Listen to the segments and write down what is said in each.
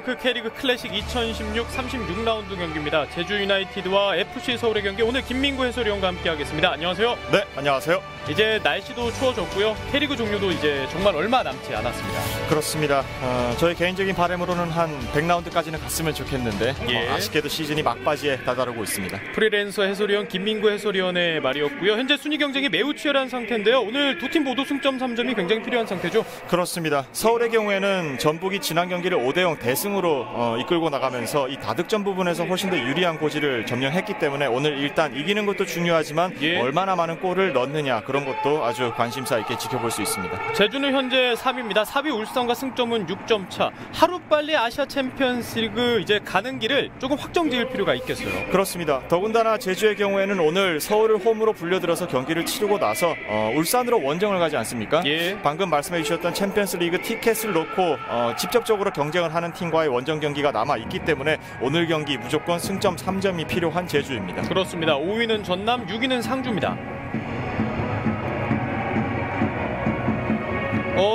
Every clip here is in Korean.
현대해상뱅크 K리그 클래식 2016 36라운드 경기입니다. 제주 유나이티드와 FC 서울의 경기, 오늘 김민구 해설위원과 함께하겠습니다. 안녕하세요. 네, 안녕하세요. 이제 날씨도 추워졌고요. K리그 종료도 이제 정말 얼마 남지 않았습니다. 그렇습니다. 저희 개인적인 바람으로는 한 100라운드까지는 갔으면 좋겠는데 아쉽게도 시즌이 막바지에 다다르고 있습니다. 프리랜서 해설위원 김민구 해설위원의 말이었고요. 현재 순위 경쟁이 매우 치열한 상태인데요. 오늘 두 팀 모두 승점 3점이 굉장히 필요한 상태죠. 그렇습니다. 서울의 경우에는 전북이 지난 경기를 5대0 대승으로 이끌고 나가면서 이 다득점 부분에서 훨씬 더 유리한 고지를 점령했기 때문에 오늘 일단 이기는 것도 중요하지만 얼마나 많은 골을 넣느냐, 그런 것도 아주 관심사 있게 지켜볼 수 있습니다. 제주는 현재 3위입니다. 4위 울산과 승점은 6점 차. 하루빨리 아시아 챔피언스리그 이제 가는 길을 조금 확정지을 필요가 있겠어요. 그렇습니다. 더군다나 제주의 경우에는 오늘 서울을 홈으로 불려들어서 경기를 치르고 나서 울산으로 원정을 가지 않습니까? 방금 말씀해 주셨던 챔피언스리그 티켓을 놓고 직접적으로 경쟁을 하는 팀과의 원정 경기가 남아 있기 때문에 오늘 경기 무조건 승점 3점이 필요한 제주입니다. 그렇습니다. 5위는 전남, 6위는 상주입니다.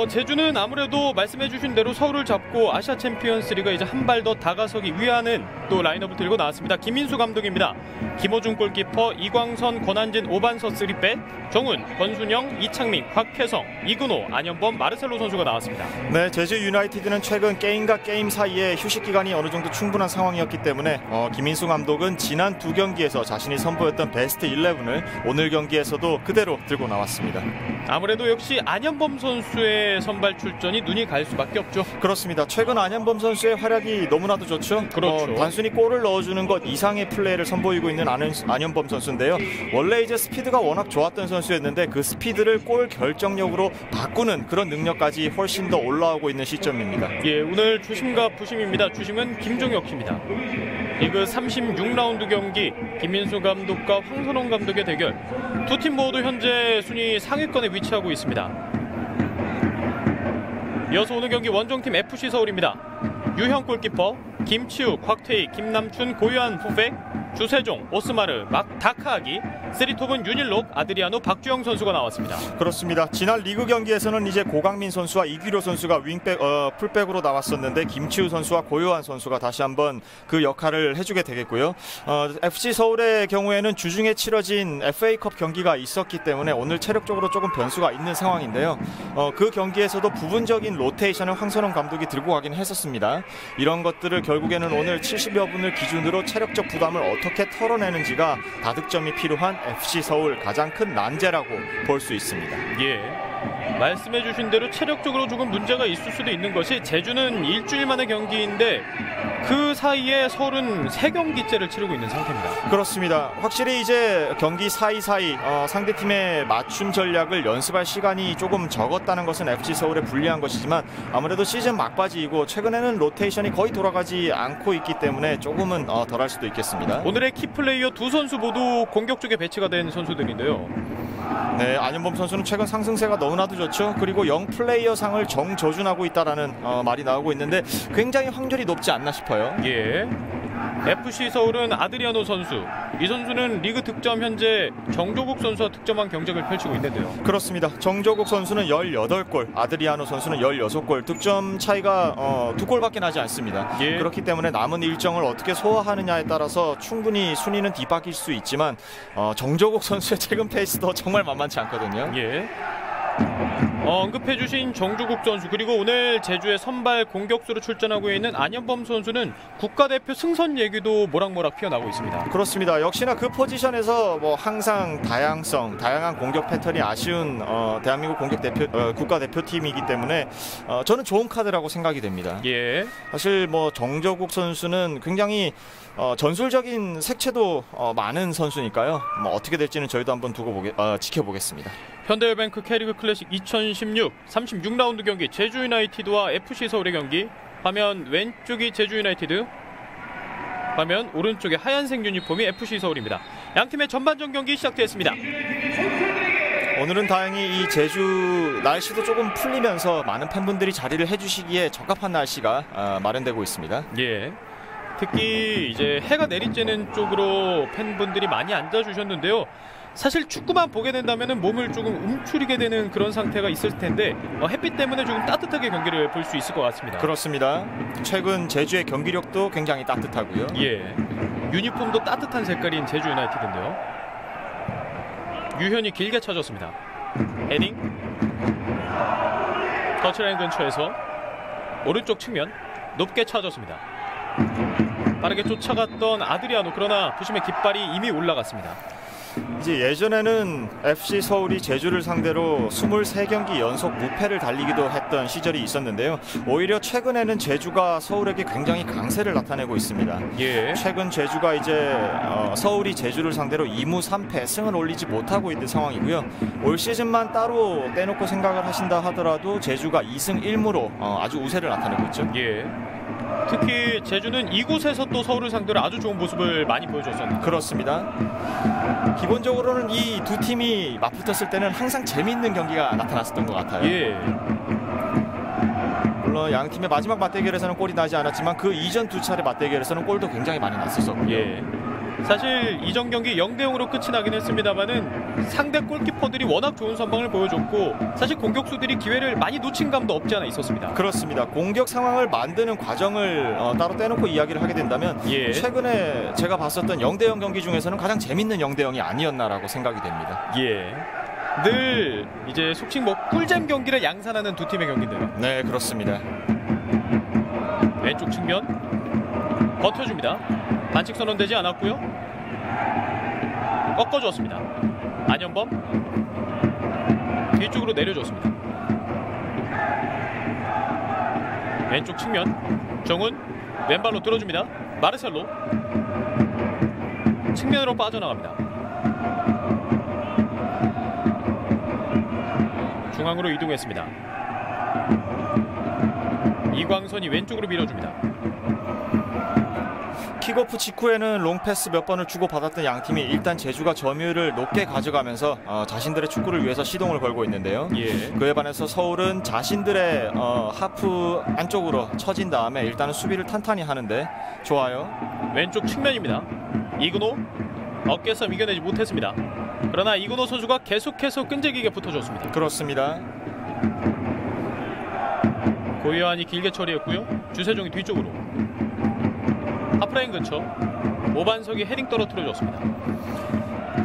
제주는 아무래도 말씀해주신 대로 서울을 잡고 아시아 챔피언스리그 이제 한 발 더 다가서기 위하는 또 라인업을 들고 나왔습니다. 김인수 감독입니다. 김호중 골키퍼, 이광선, 권한진, 오반서 3백, 정훈, 권순영, 이창민, 곽혜성, 이근호, 안현범, 마르셀로 선수가 나왔습니다. 네, 제주 유나이티드는 최근 게임과 게임 사이에 휴식 기간이 어느 정도 충분한 상황이었기 때문에 김인수 감독은 지난 두 경기에서 자신이 선보였던 베스트 11을 오늘 경기에서도 그대로 들고 나왔습니다. 아무래도 역시 안현범 선수의 선발 출전이 눈이 갈 수밖에 없죠. 그렇습니다. 최근 안현범 선수의 활약이 너무나도 좋죠. 그렇죠. 단순히 골을 넣어주는 것 이상의 플레이를 선보이고 있는 안현범 선수인데요. 원래 이제 스피드가 워낙 좋았던 선수였는데 그 스피드를 골 결정력으로 바꾸는 그런 능력까지 훨씬 더 올라오고 있는 시점입니다. 오늘 주심과 부심입니다. 주심은 김종혁 씨입니다. 리그 36라운드 경기, 김민수 감독과 황선홍 감독의 대결. 두 팀 모두 현재 순위 상위권에 위치하고 있습니다. 이어서 오늘 경기 원정팀 FC 서울입니다. 유형 골키퍼, 김치우, 곽태희, 김남춘, 고유한 후백, 주세종, 오스마르, 다카하기, 쓰리톱은 윤일록, 아드리아노, 박주영 선수가 나왔습니다. 그렇습니다. 지난 리그 경기에서는 이제 고강민 선수와 이규로 선수가 풀백으로 나왔었는데 김치우 선수와 고요한 선수가 다시 한번 그 역할을 해주게 되겠고요. FC 서울의 경우에는 주중에 치러진 FA컵 경기가 있었기 때문에 오늘 체력적으로 조금 변수가 있는 상황인데요. 그 경기에서도 부분적인 로테이션을 황선홍 감독이 들고 가긴 했었습니다. 이런 것들을 결국에는 오늘 70여 분을 기준으로 체력적 부담을 어떻게 털어내는지가 다득점이 필요한 FC 서울 가장 큰 난제라고 볼 수 있습니다. 말씀해주신 대로 체력적으로 조금 문제가 있을 수도 있는 것이, 제주는 일주일 만의 경기인데 그 사이에 서울은 3경기째를 치르고 있는 상태입니다. 그렇습니다. 확실히 이제 경기 사이사이 상대팀의 맞춤 전략을 연습할 시간이 조금 적었다는 것은 FC 서울에 불리한 것이지만 아무래도 시즌 막바지이고 최근에는 로테이션이 거의 돌아가지 않고 있기 때문에 조금은 덜할 수도 있겠습니다. 오늘의 키플레이어 두 선수 모두 공격 쪽에 배치가 된 선수들인데요. 네, 안현범 선수는 최근 상승세가 너무나도 좋죠. 그리고 영플레이어 상을 정저준하고 있다라는 말이 나오고 있는데 굉장히 확률이 높지 않나 싶어요. FC 서울은 아드리아노 선수, 이 선수는 리그 득점 현재 정조국 선수와 득점한 경쟁을 펼치고 있는데요. 그렇습니다. 정조국 선수는 18골, 아드리아노 선수는 16골, 득점 차이가 2골밖에 나지 않습니다. 그렇기 때문에 남은 일정을 어떻게 소화하느냐에 따라서 충분히 순위는 뒤바뀔 수 있지만 정조국 선수의 최근 페이스도 정말 만만치 않거든요. 언급해주신 정주국 선수, 그리고 오늘 제주의 선발 공격수로 출전하고 있는 안현범 선수는 국가대표 승선 얘기도 모락모락 피어나고 있습니다. 그렇습니다. 역시나 그 포지션에서 항상 다양한 공격 패턴이 아쉬운 대한민국 국가대표팀이기 때문에 저는 좋은 카드라고 생각이 됩니다. 사실 정조국 선수는 굉장히 전술적인 색채도 많은 선수니까요. 어떻게 될지는 저희도 한번 지켜보겠습니다. 현대해상뱅크 K리그 클래식 2016 36라운드 경기, 제주 유나이티드와 FC 서울의 경기. 화면 왼쪽이 제주 유나이티드, 화면 오른쪽에 하얀색 유니폼이 FC 서울입니다. 양팀의 전반전 경기 시작됐습니다. 오늘은 다행히 이 제주 날씨도 조금 풀리면서 많은 팬분들이 자리를 해주시기에 적합한 날씨가 마련되고 있습니다. 특히 이제 해가 내리쬐는 쪽으로 팬분들이 많이 앉아주셨는데요. 사실 축구만 보게 된다면 몸을 조금 움츠리게 되는 그런 상태가 있을 텐데 햇빛 때문에 조금 따뜻하게 경기를 볼 수 있을 것 같습니다. 그렇습니다. 최근 제주의 경기력도 굉장히 따뜻하고요. 예, 유니폼도 따뜻한 색깔인 제주 유나이티드인데요. 유현이 길게 차줬습니다. 헤딩, 터치라인 근처에서 오른쪽 측면 높게 차줬습니다. 빠르게 쫓아갔던 아드리아노, 그러나 부심의 깃발이 이미 올라갔습니다. 이제 예전에는 FC 서울이 제주를 상대로 23경기 연속 무패를 달리기도 했던 시절이 있었는데요. 오히려 최근에는 제주가 서울에게 굉장히 강세를 나타내고 있습니다. 예. 최근 제주가 이제 서울이 제주를 상대로 2무 3패 승을 올리지 못하고 있는 상황이고요. 올 시즌만 따로 떼놓고 생각을 하신다 하더라도 제주가 2승 1무로 아주 우세를 나타내고 있죠. 예. 특히 제주는 이곳에서 또 서울을 상대로 아주 좋은 모습을 많이 보여줬었는데. 그렇습니다. 기본적으로는 이 두 팀이 맞붙었을 때는 항상 재미있는 경기가 나타났었던 것 같아요. 예. 물론 양 팀의 마지막 맞대결에서는 골이 나지 않았지만 그 이전 두 차례 맞대결에서는 골도 굉장히 많이 났었고요. 예. 사실 이전 경기 0대0으로 끝이 나긴 했습니다만은 상대 골키퍼들이 워낙 좋은 선방을 보여줬고 사실 공격수들이 기회를 많이 놓친 감도 없지 않아 있었습니다. 그렇습니다. 공격 상황을 만드는 과정을 따로 떼놓고 이야기를 하게 된다면 예. 최근에 제가 봤었던 0대0 경기 중에서는 가장 재밌는 0대0이 아니었나라고 생각이 됩니다. 예. 늘 이제 속칭 꿀잼 경기를 양산하는 두 팀의 경기인데요. 네, 그렇습니다. 왼쪽 측면 버텨줍니다. 반칙 선언되지 않았고요. 꺾어주었습니다. 안현범 뒤쪽으로 내려줬습니다. 왼쪽 측면 정훈 왼발로 들어줍니다. 마르셀로 측면으로 빠져나갑니다. 중앙으로 이동했습니다. 이광선이 왼쪽으로 밀어줍니다. 킥오프 직후에는 롱패스 몇 번을 주고받았던 양팀이 일단 제주가 점유율을 높게 가져가면서 자신들의 축구를 위해서 시동을 걸고 있는데요. 예. 그에 반해서 서울은 자신들의 하프 안쪽으로 처진 다음에 일단은 수비를 탄탄히 하는데 좋아요. 왼쪽 측면입니다. 이근호 어깨싸움 이겨내지 못했습니다. 그러나 이근호 선수가 계속해서 끈질기게 붙어줬습니다. 그렇습니다. 고요한이 길게 처리했고요. 주세종이 뒤쪽으로 하프라인 근처 오반석이 헤딩 떨어뜨려줬습니다.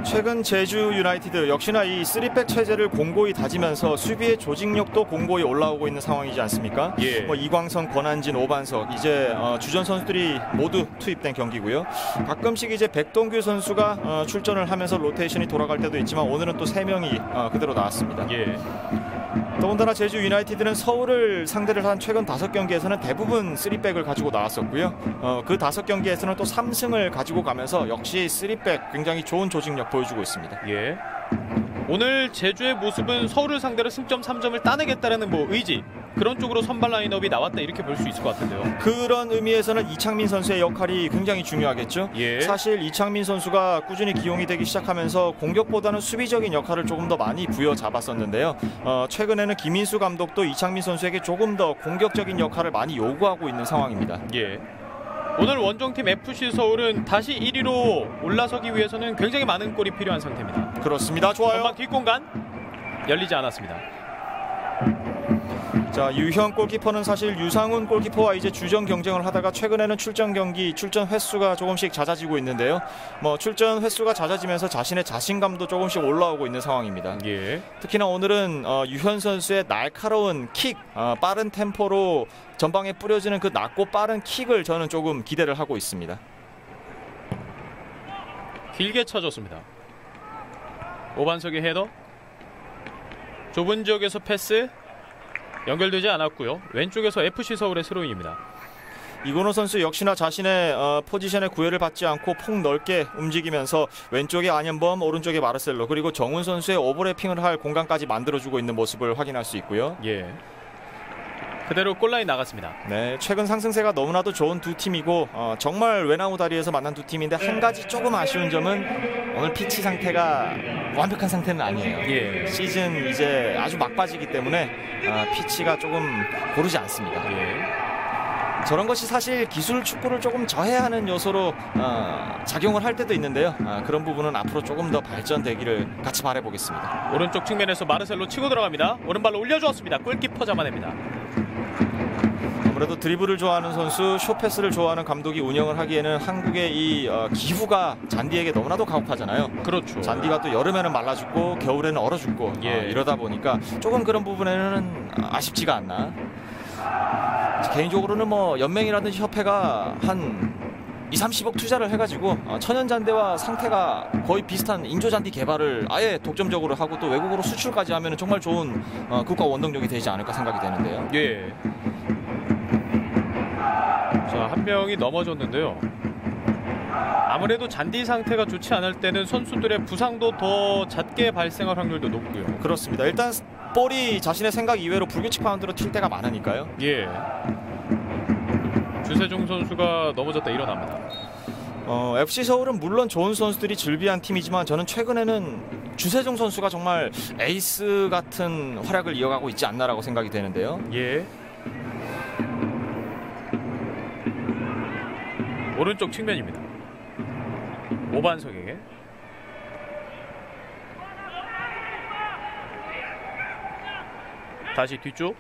최근 제주 유나이티드 역시나 이 3백 체제를 공고히 다지면서 수비의 조직력도 공고히 올라오고 있는 상황이지 않습니까? 예. 이광선, 권한진, 오반석 이제 주전 선수들이 모두 투입된 경기고요. 가끔씩 이제 백동규 선수가 출전을 하면서 로테이션이 돌아갈 때도 있지만 오늘은 또 3명이 그대로 나왔습니다. 예. 더군다나 제주 유나이티드는 서울을 상대를 한 최근 5경기에서는 대부분 3백을 가지고 나왔었고요. 그 5경기에서는 또 3승을 가지고 가면서 역시 3백 굉장히 좋은 조직력 보여주고 있습니다. 예. 오늘 제주의 모습은 서울을 상대로 승점 3점을 따내겠다라는 의지, 그런 쪽으로 선발 라인업이 나왔다 이렇게 볼 수 있을 것 같은데요. 그런 의미에서는 이창민 선수의 역할이 굉장히 중요하겠죠. 예. 사실 이창민 선수가 꾸준히 기용이 되기 시작하면서 공격보다는 수비적인 역할을 조금 더 많이 부여잡았었는데요. 최근에는 김인수 감독도 이창민 선수에게 조금 더 공격적인 역할을 많이 요구하고 있는 상황입니다. 예. 오늘 원정팀 FC 서울은 다시 1위로 올라서기 위해서는 굉장히 많은 골이 필요한 상태입니다. 그렇습니다. 좋아요. 전방 뒷공간 열리지 않았습니다. 자, 유형 골키퍼는 사실 유상훈 골키퍼와 이제 주전 경쟁을 하다가 최근에는 출전 횟수가 조금씩 낮아지고 있는데요. 출전 횟수가 잦아지면서 자신의 자신감도 조금씩 올라오고 있는 상황입니다. 예. 특히나 오늘은 유현 선수의 날카로운 킥, 빠른 템포로 전방에 뿌려지는 그 낮고 빠른 킥을 저는 조금 기대를 하고 있습니다. 길게 쳐줬습니다. 오반석의 헤더, 좁은 지역에서 패스 연결되지 않았고요. 왼쪽에서 FC 서울의 스로인입니다. 이건호 선수 역시나 자신의 포지션의 구애를 받지 않고 폭 넓게 움직이면서 왼쪽에 안현범, 오른쪽에 마르셀로, 그리고 정훈 선수의 오버래핑을 할 공간까지 만들어주고 있는 모습을 확인할 수 있고요. 예. 그대로 골라인 나갔습니다. 네, 최근 상승세가 너무나도 좋은 두 팀이고 정말 외나무 다리에서 만난 두 팀인데 한 가지 조금 아쉬운 점은 오늘 피치 상태가 완벽한 상태는 아니에요. 예. 시즌 이제 아주 막바지기 때문에 피치가 조금 고르지 않습니다. 예. 저런 것이 사실 기술 축구를 조금 저해하는 요소로 작용을 할 때도 있는데요. 그런 부분은 앞으로 조금 더 발전되기를 같이 바라보겠습니다. 오른쪽 측면에서 마르셀로 치고 들어갑니다. 오른발로 올려주었습니다. 골키퍼 잡아냅니다. 아무래도 드리블을 좋아하는 선수, 숏패스를 좋아하는 감독이 운영을 하기에는 한국의 이 기후가 잔디에게 너무나도 가혹하잖아요. 그렇죠. 잔디가 또 여름에는 말라 죽고 겨울에는 얼어 죽고 이러다 보니까 조금 그런 부분에는 아쉽지가 않나. 개인적으로는 뭐 연맹이라든지 협회가 한 2-30억 투자를 해가지고 천연잔디와 상태가 거의 비슷한 인조잔디 개발을 아예 독점적으로 하고 또 외국으로 수출까지 하면 정말 좋은 국가 원동력이 되지 않을까 생각이 되는데요. 예. 자, 한 명이 넘어졌는데요. 아무래도 잔디 상태가 좋지 않을 때는 선수들의 부상도 더 잦게 발생할 확률도 높고요. 그렇습니다. 일단 볼이 자신의 생각 이외로 불규칙 바운드로 튈 때가 많으니까요. 예. 주세종 선수가 넘어졌다 일어납니다. FC 서울은 물론 좋은 선수들이 즐비한 팀이지만 저는 최근에는 주세종 선수가 정말 에이스 같은 활약을 이어가고 있지 않나라고 생각이 되는데요. 예. 오른쪽 측면입니다. 오반석에게 다시 뒤쪽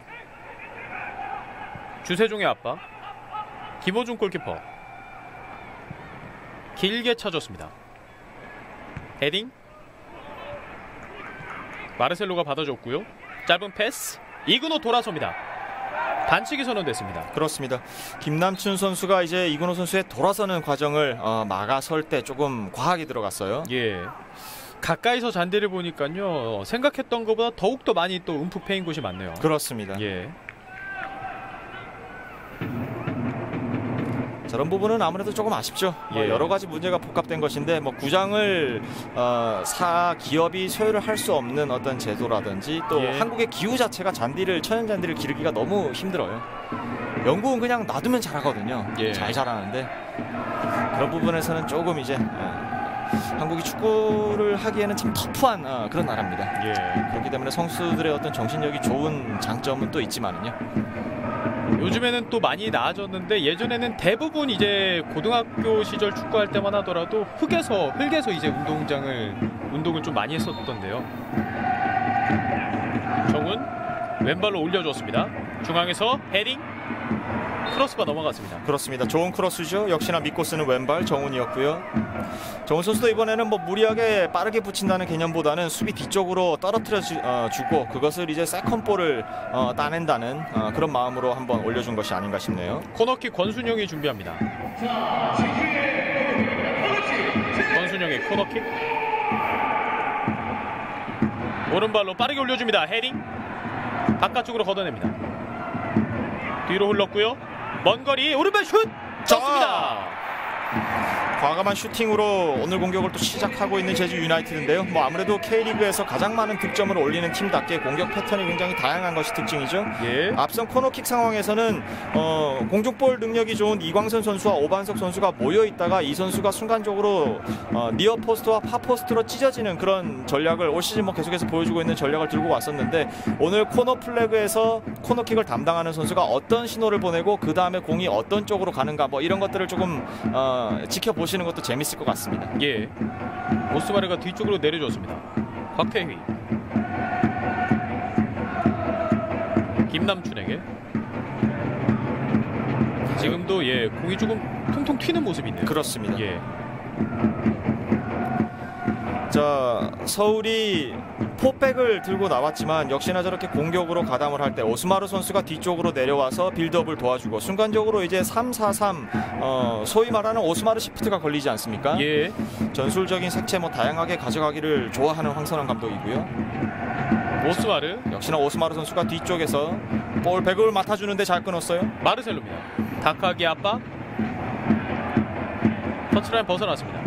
주세종의 압박. 김호중 골키퍼 길게 쳐줬습니다. 헤딩. 마르셀로가 받아줬고요. 짧은 패스. 이근호 돌아섭니다. 반칙이 선언됐습니다. 그렇습니다. 김남춘 선수가 이제 이근호 선수의 돌아서는 과정을 막아설 때 조금 과하게 들어갔어요. 예. 가까이서 잔디를 보니까요, 생각했던 것보다 더욱더 많이 또 움푹 패인 곳이 많네요. 그렇습니다. 예. 저런 부분은 아무래도 조금 아쉽죠. 예. 여러 가지 문제가 복합된 것인데 구장을 기업이 소유를 할 수 없는 어떤 제도라든지 또 한국의 기후 자체가 천연 잔디를 기르기가 너무 힘들어요. 영국은 그냥 놔두면 잘하거든요. 잘 자라는데 그런 부분에서는 조금 이제 한국이 축구를 하기에는 참 터프한 그런 나라입니다. 그렇기 때문에 선수들의 어떤 정신력이 좋은 장점은 또 있지만은요. 요즘에는 또 많이 나아졌는데 예전에는 대부분 이제 고등학교 시절 축구할 때만 하더라도 흙에서 이제 운동을 좀 많이 했었던데요. 정훈 왼발로 올려줬습니다. 중앙에서 헤딩. 크로스가 넘어갔습니다. 그렇습니다. 좋은 크로스죠. 역시나 믿고 쓰는 왼발 정훈이었고요. 정훈 선수도 이번에는 무리하게 빠르게 붙인다는 개념보다는 수비 뒤쪽으로 떨어뜨려 주고 그것을 이제 세컨볼을 따낸다는 그런 마음으로 한번 올려준 것이 아닌가 싶네요. 코너킥 권순영이 준비합니다. 권순영의 코너킥. 오른발로 빠르게 올려줍니다. 헤딩. 바깥쪽으로 걷어냅니다. 뒤로 흘렀고요. 먼 거리 오른발 슛! 좋습니다. 과감한 슈팅으로 오늘 공격을 또 시작하고 있는 제주 유나이티드인데요. 아무래도 K리그에서 가장 많은 득점을 올리는 팀답게 공격 패턴이 굉장히 다양한 것이 특징이죠. 앞선 코너킥 상황에서는 공중볼 능력이 좋은 이광선 선수와 오반석 선수가 모여있다가 이 선수가 순간적으로 니어 포스트와 파 포스트로 찢어지는 그런 전략을 올 시즌 계속해서 보여주고 있는 전략을 들고 왔었는데 오늘 코너 플래그에서 코너킥을 담당하는 선수가 어떤 신호를 보내고 그 다음에 공이 어떤 쪽으로 가는가 이런 것들을 조금 지켜보시는 것도 재밌을 것 같습니다. 오스마르가 뒤쪽으로 내려줬습니다. 박태휘. 김남춘에게. 지금도 공이 조금 통통 튀는 모습이 있네요. 그렇습니다. 자, 서울이 포백을 들고 나왔지만 역시나 저렇게 공격으로 가담을 할 때 오스마르 선수가 뒤쪽으로 내려와서 빌드업을 도와주고 순간적으로 이제 3-4-3 소위 말하는 오스마르 시프트가 걸리지 않습니까? 전술적인 색채 다양하게 가져가기를 좋아하는 황선홍 감독이고요. 오스마르. 역시나 오스마르 선수가 뒤쪽에서 볼백을 맡아주는데 잘 끊었어요. 마르셀로입니다. 다카기 압박. 터치라인 벗어났습니다.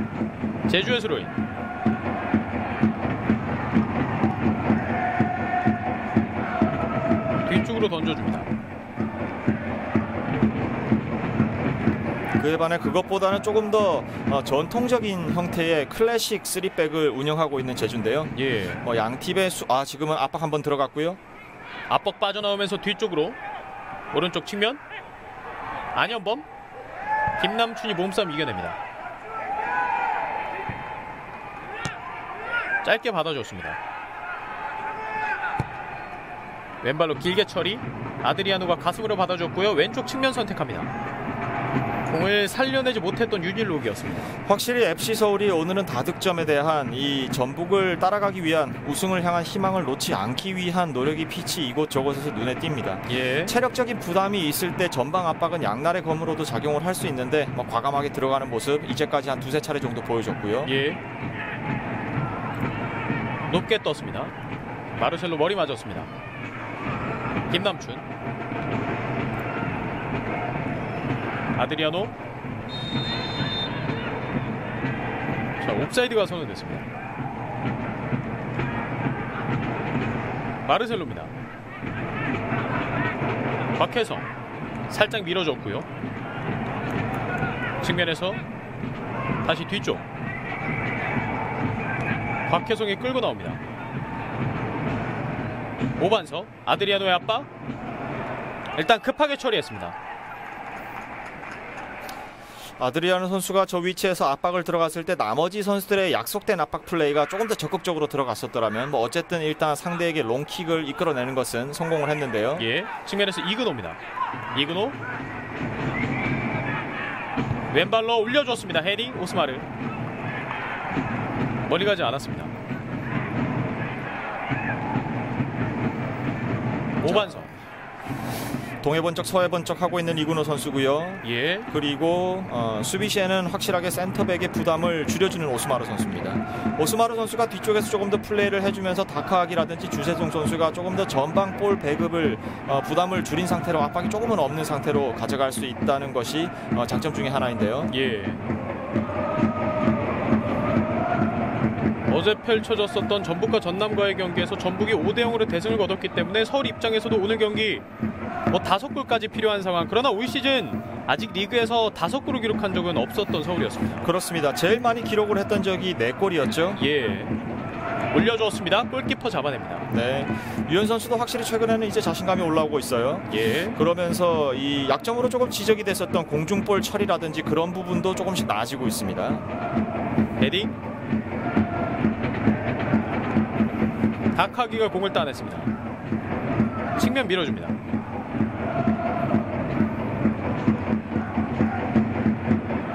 제주의 스로인. 뒤쪽으로 던져줍니다. 그에 반해 그것보다는 조금 더 전통적인 형태의 클래식 3백을 운영하고 있는 제주인데요. 양 팀의 지금은 압박 한번 들어갔고요. 압박 빠져나오면서 뒤쪽으로 오른쪽 측면 안현범, 김남춘이 몸싸움 이겨냅니다. 짧게 받아줬습니다. 왼발로 길게 처리. 아드리아노가 가슴으로 받아줬고요. 왼쪽 측면 선택합니다. 공을 살려내지 못했던 윤일록이었습니다. 확실히 FC 서울이 오늘은 다득점에 대한 이 전북을 따라가기 위한 우승을 향한 희망을 놓지 않기 위한 노력이 피치 이곳저곳에서 눈에 띕니다. 예. 체력적인 부담이 있을 때 전방 압박은 양날의 검으로도 작용을 할 수 있는데 과감하게 들어가는 모습 이제까지 한 두세 차례 정도 보여줬고요. 예. 높게 떴습니다. 마르셀로 머리 맞았습니다. 김남춘, 아드리아노. 자, 옵사이드가 선언됐습니다. 마르셀로입니다. 박혜성 살짝 밀어줬고요. 측면에서 다시 뒤쪽. 박혜성이 끌고 나옵니다. 오반석, 아드리아노의 압박. 일단 급하게 처리했습니다. 아드리아노 선수가 저 위치에서 압박을 들어갔을 때 나머지 선수들의 약속된 압박 플레이가 조금 더 적극적으로 들어갔었더라면 어쨌든 일단 상대에게 롱킥을 이끌어내는 것은 성공을 했는데요. 예, 측면에서 이그노입니다. 이그노 왼발로 올려줬습니다. 헤딩. 오스마르 멀리 가지 않았습니다. 오반석 동해번쩍 서해번쩍 하고 있는 이근호 선수고요. 예. 그리고 수비 시에는 확실하게 센터백의 부담을 줄여주는 오스마르 선수입니다. 오스마르 선수가 뒤쪽에서 조금 더 플레이를 해주면서 다카학이라든지 주세종 선수가 조금 더 전방 볼 배급을 부담을 줄인 상태로 압박이 조금은 없는 상태로 가져갈 수 있다는 것이 장점 중에 하나인데요. 예. 어제 펼쳐졌었던 전북과 전남과의 경기에서 전북이 5대0으로 대승을 거뒀기 때문에 서울 입장에서도 오늘 경기 5골까지 필요한 상황. 그러나 올 시즌 아직 리그에서 5골을 기록한 적은 없었던 서울이었습니다. 그렇습니다. 제일 많이 기록을 했던 적이 4골이었죠. 예. 올려주었습니다. 골키퍼 잡아냅니다. 네, 유현 선수도 확실히 최근에는 이제 자신감이 올라오고 있어요. 예. 그러면서 이 약점으로 조금 지적이 됐었던 공중볼 처리라든지 그런 부분도 조금씩 나아지고 있습니다. 헤딩. 다카기가 공을 따냈습니다. 측면 밀어줍니다.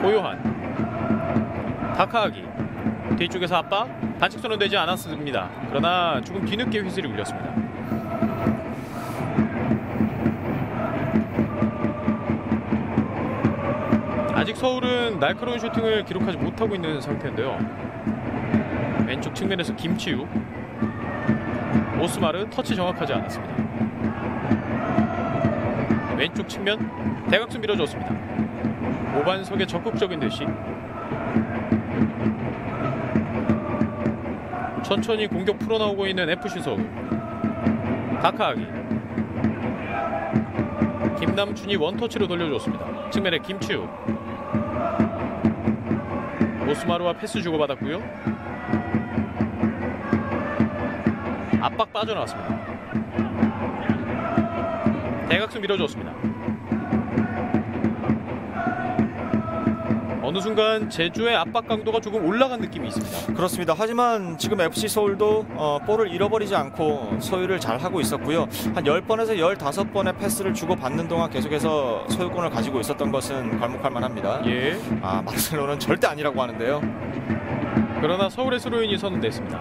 고요한, 다카기 뒤쪽에서 압박. 반칙선은 되지 않았습니다. 그러나 조금 뒤늦게 휘슬이 울렸습니다. 아직 서울은 날카로운 슈팅을 기록하지 못하고 있는 상태인데요. 왼쪽 측면에서 김치우, 오스마르 터치 정확하지 않았습니다. 왼쪽 측면 대각선 밀어줬습니다. 오반석의 적극적인 대시. 천천히 공격 풀어나오고 있는 FC 서울. 다카하기. 김남춘이 원터치로 돌려줬습니다. 측면에 김치우. 오스마르와 패스 주고받았고요. 압박 빠져나왔습니다. 대각선 밀어줬습니다. 어느 순간 제주의 압박 강도가 조금 올라간 느낌이 있습니다. 그렇습니다. 하지만 지금 FC 서울도 볼을 잃어버리지 않고 소유를 잘 하고 있었고요. 한 10번에서 15번의 패스를 주고받는 동안 계속해서 소유권을 가지고 있었던 것은 괄목할 만합니다. 예. 마르셀로는 절대 아니라고 하는데요. 그러나 서울의 스로인이 선언됐습니다.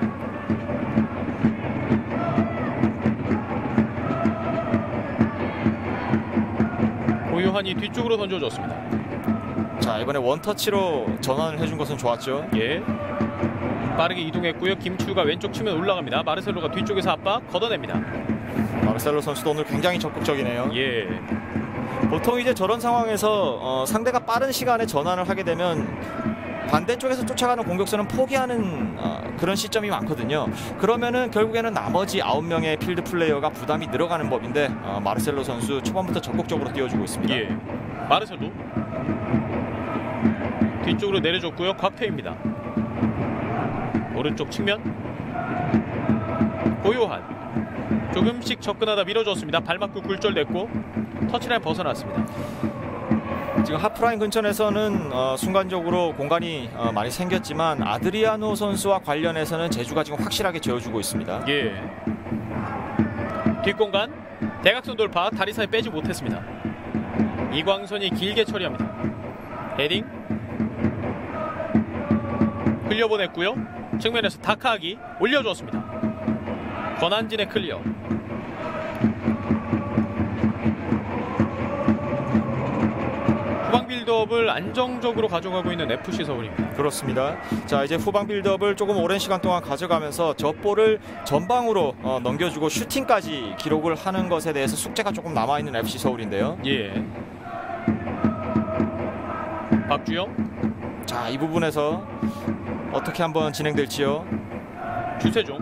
고요한이 뒤쪽으로 던져줬습니다. 자, 이번에 원터치로 전환을 해준 것은 좋았죠. 예. 빠르게 이동했고요. 김추가 왼쪽 측면 올라갑니다. 마르셀로가 뒤쪽에서 압박 걷어냅니다. 마르셀로 선수도 오늘 굉장히 적극적이네요. 예. 보통 이제 저런 상황에서 상대가 빠른 시간에 전환을 하게 되면 반대쪽에서 쫓아가는 공격수는 포기하는 그런 시점이 많거든요. 그러면은 결국에는 나머지 9명의 필드 플레이어가 부담이 늘어가는 법인데 마르셀로 선수 초반부터 적극적으로 띄워주고 있습니다. 예. 마르셀로 뒤쪽으로 내려줬고요. 곽태입니다. 오른쪽 측면 고요한 조금씩 접근하다 밀어줬습니다. 발맞고 굴절됐고 터치라인 벗어났습니다. 지금 하프라인 근처에서는 순간적으로 공간이 많이 생겼지만 아드리아노 선수와 관련해서는 제주가 지금 확실하게 재워주고 있습니다. 예. 뒷공간 대각선 돌파 다리 사이 빼지 못했습니다. 이광선이 길게 처리합니다. 헤딩 흘려보냈고요. 측면에서 다카하기 올려주었습니다. 권한진의 클리어. 후방 빌드업을 안정적으로 가져가고 있는 FC 서울입니다. 그렇습니다. 자, 이제 후방 빌드업을 조금 오랜 시간 동안 가져가면서 저 볼을 전방으로 넘겨주고 슈팅까지 기록을 하는 것에 대해서 숙제가 조금 남아있는 FC 서울인데요. 예. 박주영. 자, 이 부분에서 어떻게 한번 진행될지요. 주세종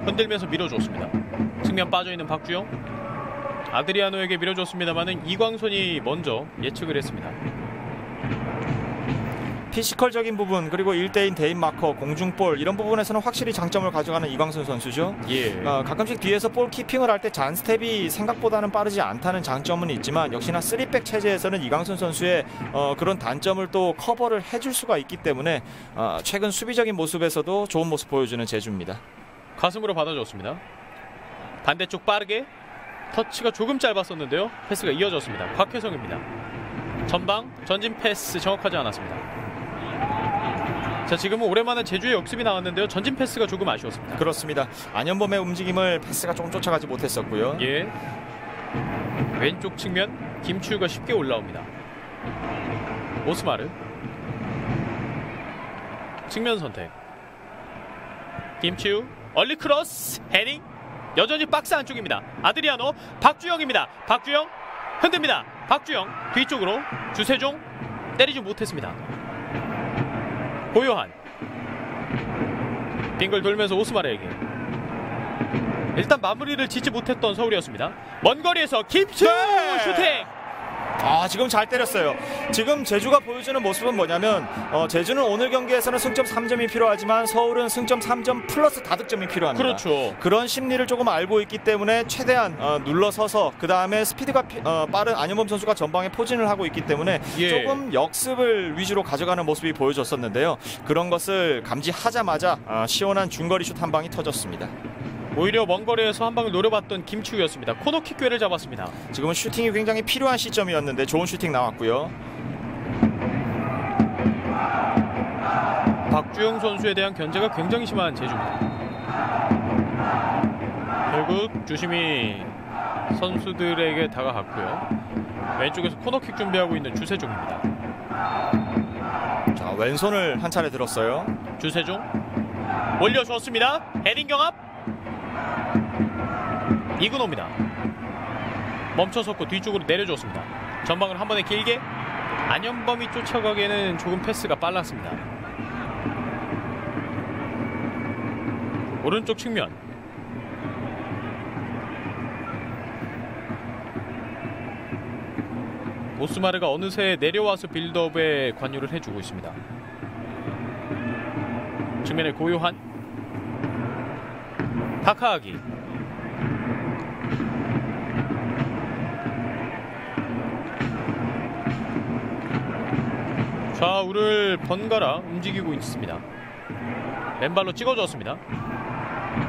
흔들면서 밀어줬습니다. 측면 빠져있는 박주영. 아드리아노에게 밀어줬습니다만은 이광선이 먼저 예측을 했습니다. 피지컬적인 부분 그리고 1대1 대인 마커, 공중볼 이런 부분에서는 확실히 장점을 가져가는 이광선 선수죠. 예. 가끔씩 뒤에서 볼 키핑을 할 때 잔스텝이 생각보다는 빠르지 않다는 장점은 있지만 역시나 3백 체제에서는 이광선 선수의 그런 단점을 또 커버를 해줄 수가 있기 때문에 최근 수비적인 모습에서도 좋은 모습 보여주는 제주입니다. 가슴으로 받아줬습니다. 반대쪽 빠르게 터치가 조금 짧았었는데요. 패스가 이어졌습니다. 곽혜성입니다. 전방 전진 패스 정확하지 않았습니다. 자, 지금은 오랜만에 제주의 역습이 나왔는데요. 전진 패스가 조금 아쉬웠습니다. 그렇습니다. 안현범의 움직임을 패스가 조금 쫓아가지 못했었고요. 예. 왼쪽 측면 김치우가 쉽게 올라옵니다. 오스마르 측면 선택. 김치우 얼리 크로스 헤딩. 여전히 박스 안쪽입니다. 아드리아노 박주영입니다. 박주영 흔듭니다. 박주영 뒤쪽으로 주세종 때리지 못했습니다. 고요한 빙글 돌면서 오스마르에게 일단 마무리를 짓지 못했던 서울이었습니다. 먼 거리에서 김치우 슈팅. 지금 잘 때렸어요. 지금 제주가 보여주는 모습은 뭐냐면 제주는 오늘 경기에서는 승점 3점이 필요하지만 서울은 승점 3점 플러스 다득점이 필요합니다. 그렇죠. 그런 심리를 조금 알고 있기 때문에 최대한 눌러서서 그 다음에 스피드가 빠른 안현범 선수가 전방에 포진을 하고 있기 때문에 예. 조금 역습을 위주로 가져가는 모습이 보여졌었는데요. 그런 것을 감지하자마자 시원한 중거리 슛 한 방이 터졌습니다. 오히려 먼 거리에서 한 방을 노려봤던 김치우였습니다. 코너킥 기회를 잡았습니다. 지금은 슈팅이 굉장히 필요한 시점이었는데 좋은 슈팅 나왔고요. 박주영 선수에 대한 견제가 굉장히 심한 제주입니다. 결국 주심이 선수들에게 다가갔고요. 왼쪽에서 코너킥 준비하고 있는 주세종입니다. 자, 왼손을 한 차례 들었어요. 주세종 올려주었습니다. 헤딩 경합. 이근호입니다. 멈춰섰고 뒤쪽으로 내려줬습니다. 전방을 한 번에 길게. 안현범이 쫓아가기에는 조금 패스가 빨랐습니다. 오른쪽 측면 오스마르가 어느새 내려와서 빌드업에 관여를 해주고 있습니다. 측면에 고요한 다카하기 좌우를 번갈아 움직이고 있습니다. 왼발로 찍어줬습니다.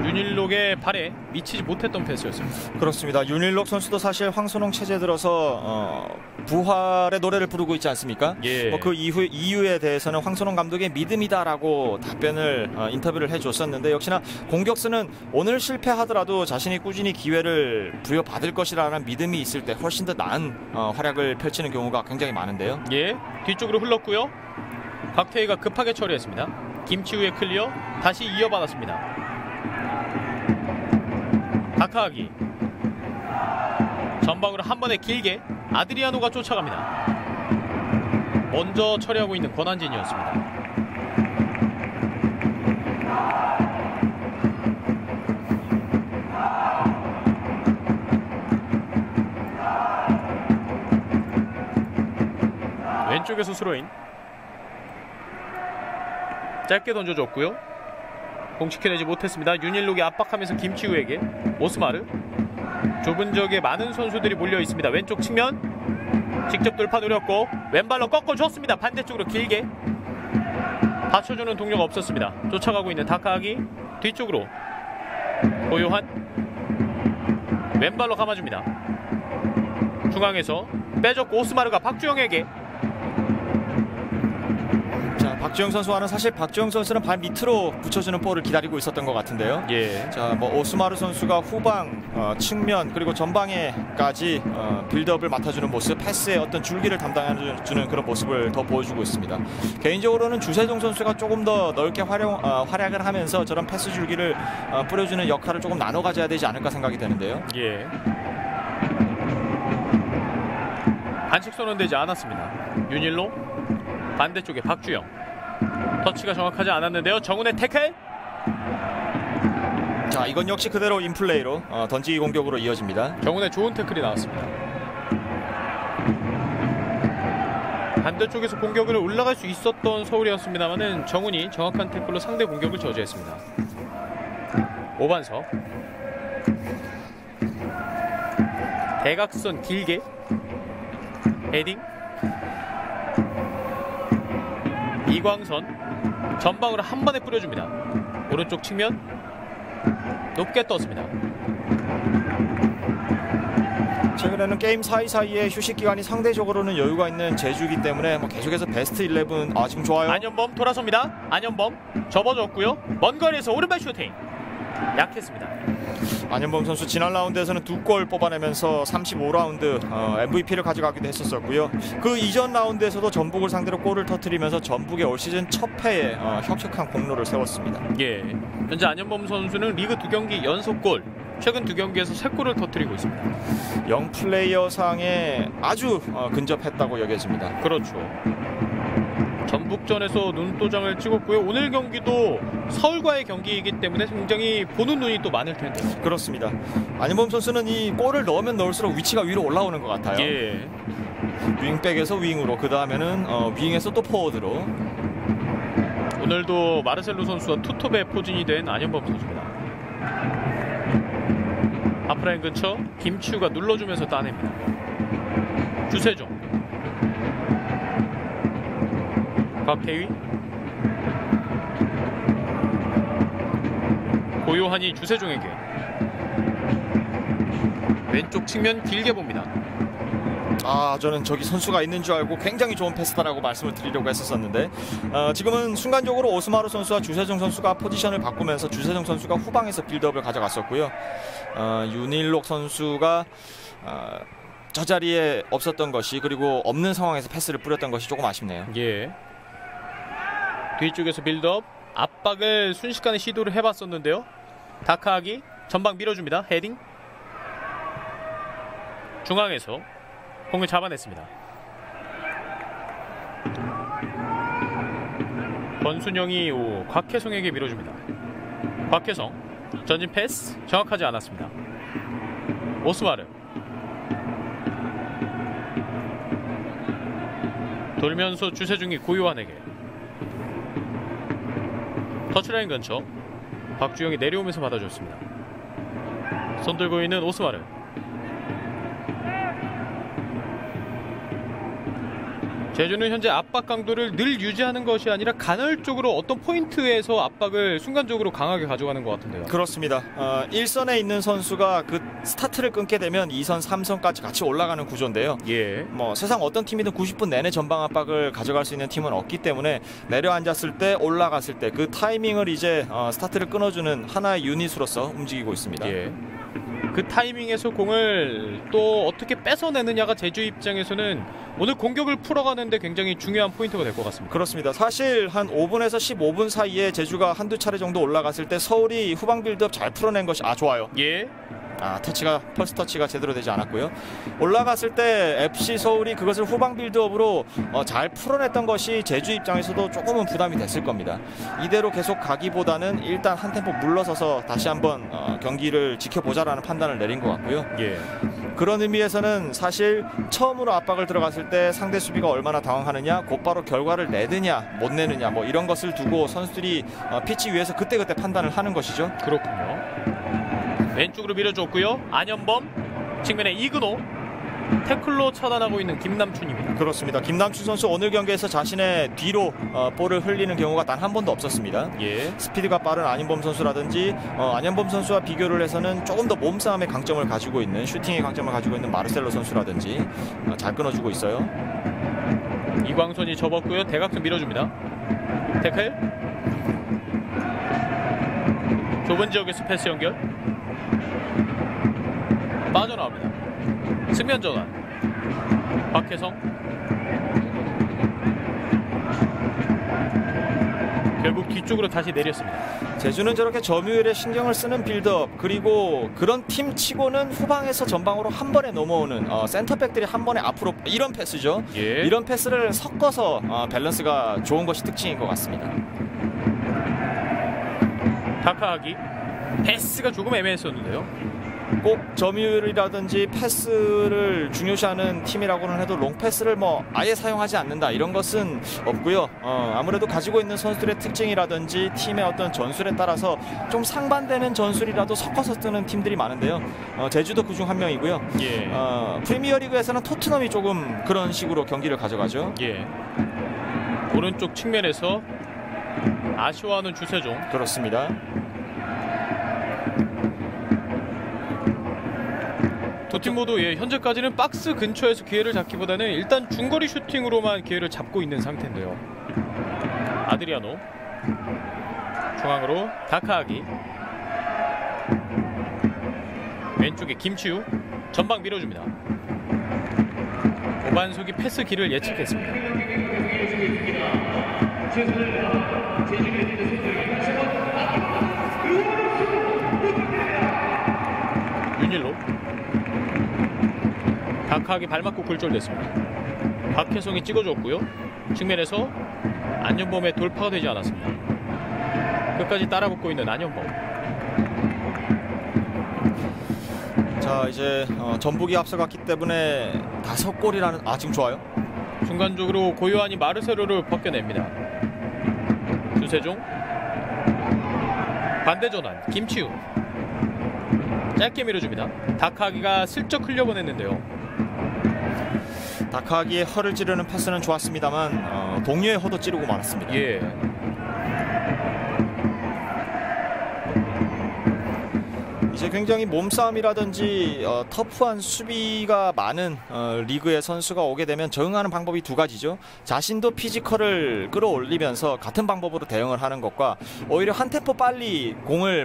윤일록의 발에 미치지 못했던 패스였습니다. 그렇습니다. 윤일록 선수도 사실 황선홍 체제 들어서 부활의 노래를 부르고 있지 않습니까? 예. 그 이유에 대해서는 황선홍 감독의 믿음이다라고 답변을 인터뷰를 해줬었는데 역시나 공격수는 오늘 실패하더라도 자신이 꾸준히 기회를 부여받을 것이라는 믿음이 있을 때 훨씬 더 나은 활약을 펼치는 경우가 굉장히 많은데요. 예, 뒤쪽으로 흘렀고요. 박태희가 급하게 처리했습니다. 김치우의 클리어 다시 이어받았습니다. 다카하기 전방으로 한 번에 길게 아드리아노가 쫓아갑니다. 먼저 처리하고 있는 권한진이었습니다. 왼쪽에서 스로인 짧게 던져줬고요. 공 지켜내지 못했습니다. 윤일록이 압박하면서 김치우에게 오스마르 좁은 지역에 많은 선수들이 몰려 있습니다. 왼쪽 측면 직접 돌파 노렸고 왼발로 꺾어줬습니다. 반대쪽으로 길게 받쳐주는 동료가 없었습니다. 쫓아가고 있는 다카하기 뒤쪽으로 고요한 왼발로 감아줍니다. 중앙에서 빼줬고 오스마르가 박주영에게. 자, 박주영 선수와는 사실 박주영 선수는 발 밑으로 붙여주는 볼을 기다리고 있었던 것 같은데요. 예. 자, 뭐 오스마르 선수가 후방, 측면 그리고 전방에까지 빌드업을 맡아주는 모습, 패스의 어떤 줄기를 담당해주는 그런 모습을 더 보여주고 있습니다. 개인적으로는 주세종 선수가 조금 더 넓게 활약을 하면서 저런 패스 줄기를 뿌려주는 역할을 조금 나눠 가져야 되지 않을까 생각이 되는데요. 예. 반칙 선언되지 않았습니다. 윤일로 반대쪽에 박주영. 터치가 정확하지 않았는데요. 정훈의 태클. 자, 이건 역시 그대로 인플레이로 던지기 공격으로 이어집니다. 정훈의 좋은 태클이 나왔습니다. 반대쪽에서 공격을 올라갈 수 있었던 서울이었습니다만은 정훈이 정확한 태클로 상대 공격을 저지했습니다. 오반석. 대각선 길게 헤딩. 이광선 전방으로 한 번에 뿌려줍니다. 오른쪽 측면 높게 떴습니다. 최근에는 게임 사이사이에 휴식 기간이 상대적으로는 여유가 있는 제주이기 때문에 뭐 계속해서 베스트 11 지금 좋아요. 안현범 돌아섭니다. 안현범 접어줬고요. 먼 거리에서 오른발 슈팅 약했습니다. 안현범 선수 지난 라운드에서는 2골 뽑아내면서 35라운드 MVP를 가져가기도 했었고요. 그 이전 라운드에서도 전북을 상대로 골을 터뜨리면서 전북의 올 시즌 첫 패에 혁혁한 공로를 세웠습니다. 예, 현재 안현범 선수는 리그 2경기 연속골, 최근 2경기에서 3골을 터뜨리고 있습니다. 영플레이어상에 아주 근접했다고 여겨집니다. 그렇죠. 전북전에서 눈도장을 찍었고요. 오늘 경기도 서울과의 경기이기 때문에 굉장히 보는 눈이 또 많을 텐데요. 그렇습니다. 안현범 선수는 이 골을 넣으면 넣을수록 위치가 위로 올라오는 것 같아요. 예. 윙백에서 윙으로, 그 다음에는 윙에서 또 포워드로. 오늘도 마르셀로 선수와 투톱의 포진이 된 안현범 선수입니다. 하프라인 근처 김치우가 눌러주면서 따냅니다. 주세종. 박태휘. 고요한이 주세종에게 왼쪽 측면 길게 봅니다. 저는 저기 선수가 있는 줄 알고 굉장히 좋은 패스다라고 말씀을 드리려고 했었는데 지금은 순간적으로 오스마르 선수와 주세종 선수가 포지션을 바꾸면서 주세종 선수가 후방에서 빌드업을 가져갔었고요. 윤일록 선수가 저 자리에 없었던 것이, 그리고 없는 상황에서 패스를 뿌렸던 것이 조금 아쉽네요. 예. 뒤쪽에서 빌드업 압박을 순식간에 시도를 해봤었는데요. 다카하기 전방 밀어줍니다. 헤딩. 중앙에서 공을 잡아냈습니다. 권순영이 곽혜성에게 밀어줍니다. 곽혜성 전진 패스 정확하지 않았습니다. 오스마르 돌면서 주세중이 고요한에게 터치라인 근처 박주영이 내려오면서 받아줬습니다. 손 들고 있는 오스마르. 제주는 현재 압박 강도를 늘 유지하는 것이 아니라 간헐적으로 어떤 포인트에서 압박을 순간적으로 강하게 가져가는 것 같은데요. 그렇습니다. 1선에 있는 선수가 그 스타트를 끊게 되면 2선, 3선까지 같이 올라가는 구조인데요. 예. 뭐 세상 어떤 팀이든 90분 내내 전방 압박을 가져갈 수 있는 팀은 없기 때문에 내려앉았을 때, 올라갔을 때 그 타이밍을 이제 스타트를 끊어주는 하나의 유닛으로서 움직이고 있습니다. 예. 그 타이밍에서 공을 또 어떻게 뺏어내느냐가 제주 입장에서는 오늘 공격을 풀어가는데 굉장히 중요한 포인트가 될 것 같습니다. 그렇습니다. 사실 한 5분에서 15분 사이에 제주가 한두 차례 정도 올라갔을 때 서울이 후방 빌드업 잘 풀어낸 것이 좋아요. 예. 펄스 터치가 제대로 되지 않았고요. 올라갔을 때 FC 서울이 그것을 후방 빌드업으로 잘 풀어냈던 것이 제주 입장에서도 조금은 부담이 됐을 겁니다. 이대로 계속 가기보다는 일단 한 템포 물러서서 다시 한번 경기를 지켜보자라는 판단을 내린 것 같고요. 예. 그런 의미에서는 사실 처음으로 압박을 들어갔을 때 상대 수비가 얼마나 당황하느냐, 곧바로 결과를 내느냐 못 내느냐, 뭐 이런 것을 두고 선수들이 피치 위에서 그때그때 판단을 하는 것이죠. 그렇군요. 왼쪽으로 밀어줬고요. 안현범 측면에 이근호 태클로 차단하고 있는 김남춘입니다. 그렇습니다. 김남춘 선수 오늘 경기에서 자신의 뒤로 볼을 흘리는 경우가 단 한 번도 없었습니다. 예. 스피드가 빠른 안현범 선수라든지 안현범 선수와 비교를 해서는 조금 더 몸싸움의 강점을 가지고 있는, 슈팅의 강점을 가지고 있는 마르셀로 선수라든지 잘 끊어주고 있어요. 이광선이 접었고요. 대각선 밀어줍니다. 태클. 좁은 지역에서 패스 연결. 빠져나옵니다. 측면 전환. 박혜성. 결국 뒤쪽으로 다시 내렸습니다. 제주는 저렇게 점유율에 신경을 쓰는 빌드업, 그리고 그런 팀 치고는 후방에서 전방으로 한 번에 넘어오는 센터백들이 한 번에 앞으로, 이런 패스죠. 예. 이런 패스를 섞어서 밸런스가 좋은 것이 특징인 것 같습니다. 다카하기. 패스가 조금 애매했었는데요. 꼭 점유율이라든지 패스를 중요시하는 팀이라고는 해도 롱패스를 아예 사용하지 않는다, 이런 것은 없고요. 아무래도 가지고 있는 선수들의 특징이라든지 팀의 어떤 전술에 따라서 좀 상반되는 전술이라도 섞어서 뜨는 팀들이 많은데요. 제주도 그중 한 명이고요. 예. 프리미어리그에서는 토트넘이 조금 그런 식으로 경기를 가져가죠. 예. 오른쪽 측면에서 아쉬워하는 주세종. 그렇습니다. 두 팀 모두 현재까지는 박스 근처에서 기회를 잡기보다는 일단 중거리 슈팅으로만 기회를 잡고 있는 상태인데요. 아드리아노. 중앙으로 다카하기. 왼쪽에 김치우. 전방 밀어줍니다. 오반석이 패스 길을 예측했습니다. 윤일로. 다카하기 발맞고 굴절됐습니다. 박혜성이 찍어줬고요. 측면에서 안현범의 돌파가 되지 않았습니다. 끝까지 따라붙고 있는 안현범. 자, 이제 전북이 앞서갔기 때문에 5골이라는, 지금 좋아요. 순간적으로 고요한이 마르세로를 벗겨냅니다. 주세종. 반대 전환 김치우. 짧게 밀어줍니다. 다카하기가 슬쩍 흘려보냈는데요. 다카하기의 허를 찌르는 패스는 좋았습니다만 동료의 허도 찌르고 말았습니다. 예. 이제 굉장히 몸싸움이라든지 터프한 수비가 많은 리그의 선수가 오게 되면 적응하는 방법이 두 가지죠. 자신도 피지컬을 끌어올리면서 같은 방법으로 대응을 하는 것과, 오히려 한 템포 빨리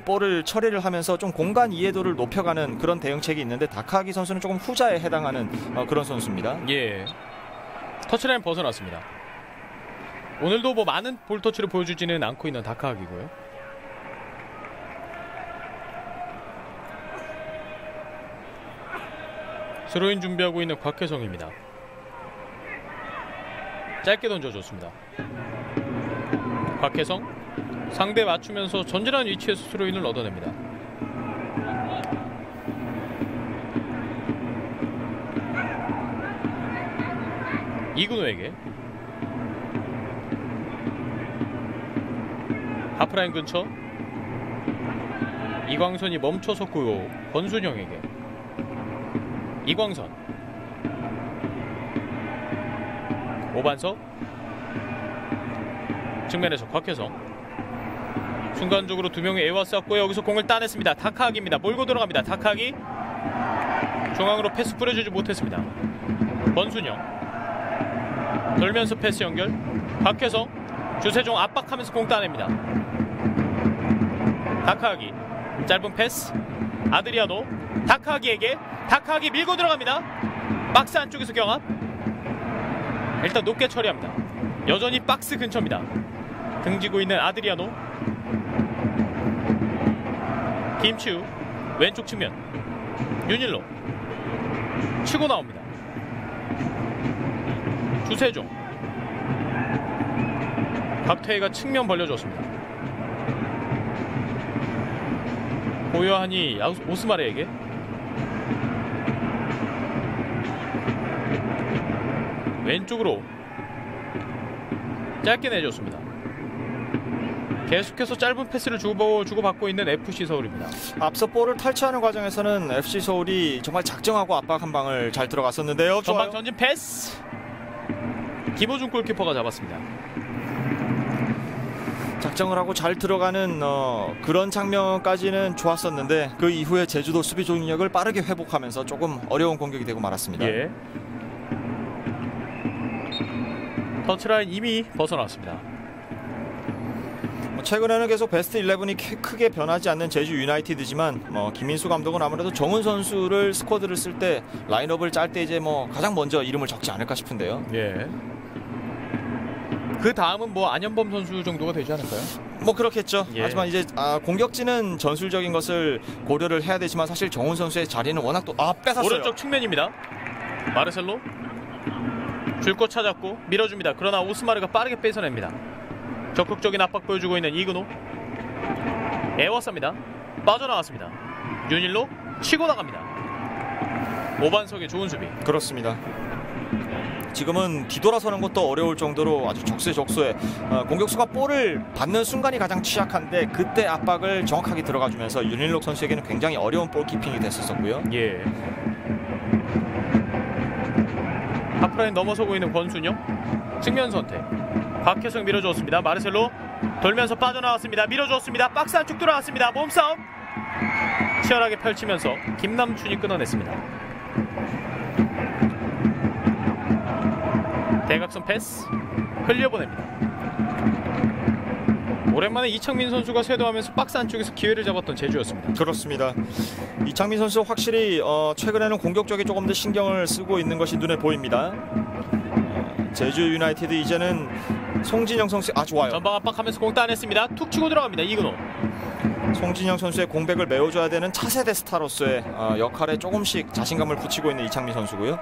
볼을 처리를 하면서 좀 공간 이해도를 높여가는 그런 대응책이 있는데, 다카하기 선수는 조금 후자에 해당하는 그런 선수입니다. 예. 터치라인 벗어났습니다. 오늘도 많은 볼 터치를 보여주지는 않고 있는 다카하기고요. 스로인 준비하고 있는 곽혜성입니다. 짧게 던져줬습니다. 곽혜성. 상대 맞추면서 전진한 위치에서 스로인을 얻어냅니다. 이근호에게. 하프라인 근처. 이광선이 멈춰섰고요. 권순영에게. 이광선. 오반석. 측면에서 곽혜성. 순간적으로 두 명의 에워쌌고요. 여기서 공을 따냈습니다. 다카하기입니다. 몰고 들어갑니다. 다카하기. 중앙으로 패스 뿌려주지 못했습니다. 권순영. 돌면서 패스 연결. 곽혜성. 주세종 압박하면서 공 따냅니다. 다카하기. 짧은 패스. 아드리아노. 다카하기에게. 다카하기 밀고 들어갑니다. 박스 안쪽에서 경합. 일단 높게 처리합니다. 여전히 박스 근처입니다. 등지고 있는 아드리아노. 김치우. 왼쪽 측면. 윤일로. 치고 나옵니다. 주세종. 박태희가 측면 벌려줬습니다. 고요한이 오스마레에게. 왼쪽으로 짧게 내줬습니다. 계속해서 짧은 패스를 주고받고 있는 FC 서울입니다. 앞서 볼을 탈취하는 과정에서는 FC 서울이 정말 작정하고 압박 한 방을 잘 들어갔었는데요. 전방 전진 패스. 김호중 골키퍼가 잡았습니다. 작정을 하고 잘 들어가는 그런 장면까지는 좋았었는데 그 이후에 제주도 수비 조직력을 빠르게 회복하면서 조금 어려운 공격이 되고 말았습니다. 예. 터치라인 이미 벗어났습니다. 최근에는 계속 베스트 11이 크게 변하지 않는 제주 유나이티드지만 김민수 감독은 아무래도 정훈 선수를 스쿼드를 쓸 때 라인업을 짤 때 이제 가장 먼저 이름을 적지 않을까 싶은데요. 예. 그 다음은 안현범 선수 정도가 되지 않을까요? 그렇겠죠. 예. 하지만 이제 공격진은 전술적인 것을 고려를 해야 되지만 사실 정훈 선수의 자리는 워낙 또 뺏었어요. 오른쪽 측면입니다. 마르셀로 줄 것 찾았고 밀어줍니다. 그러나 오스마르가 빠르게 뺏어냅니다. 적극적인 압박 보여주고 있는 이근호. 에워쌉니다. 빠져나왔습니다. 윤일로 치고 나갑니다. 오반석의 좋은 수비. 그렇습니다. 지금은 뒤돌아서는 것도 어려울 정도로 아주 적세적소에 공격수가 볼을 받는 순간이 가장 취약한데 그때 압박을 정확하게 들어가주면서 윤일록 선수에게는 굉장히 어려운 볼키핑이 됐었고요. 예. 하프라인 넘어서고 있는 권순영. 측면 선택. 박혜성 밀어주었습니다. 마르셀로 돌면서 빠져나왔습니다. 밀어주었습니다. 박스 안쪽 들어왔습니다. 몸싸움 치열하게 펼치면서 김남춘이 끊어냈습니다. 대각선 패스 흘려보냅니다. 오랜만에 이창민 선수가 쇄도하면서 박스 안쪽에서 기회를 잡았던 제주였습니다. 그렇습니다. 이창민 선수 확실히 최근에는 공격적에 조금 더 신경을 쓰고 있는 것이 눈에 보입니다. 제주 유나이티드 이제는 송진영 선수 좋아요. 전방 압박하면서 공 따냈습니다. 툭 치고 들어갑니다. 이근호. 송진영 선수의 공백을 메워줘야 되는 차세대 스타로서의 역할에 조금씩 자신감을 붙이고 있는 이창민 선수고요.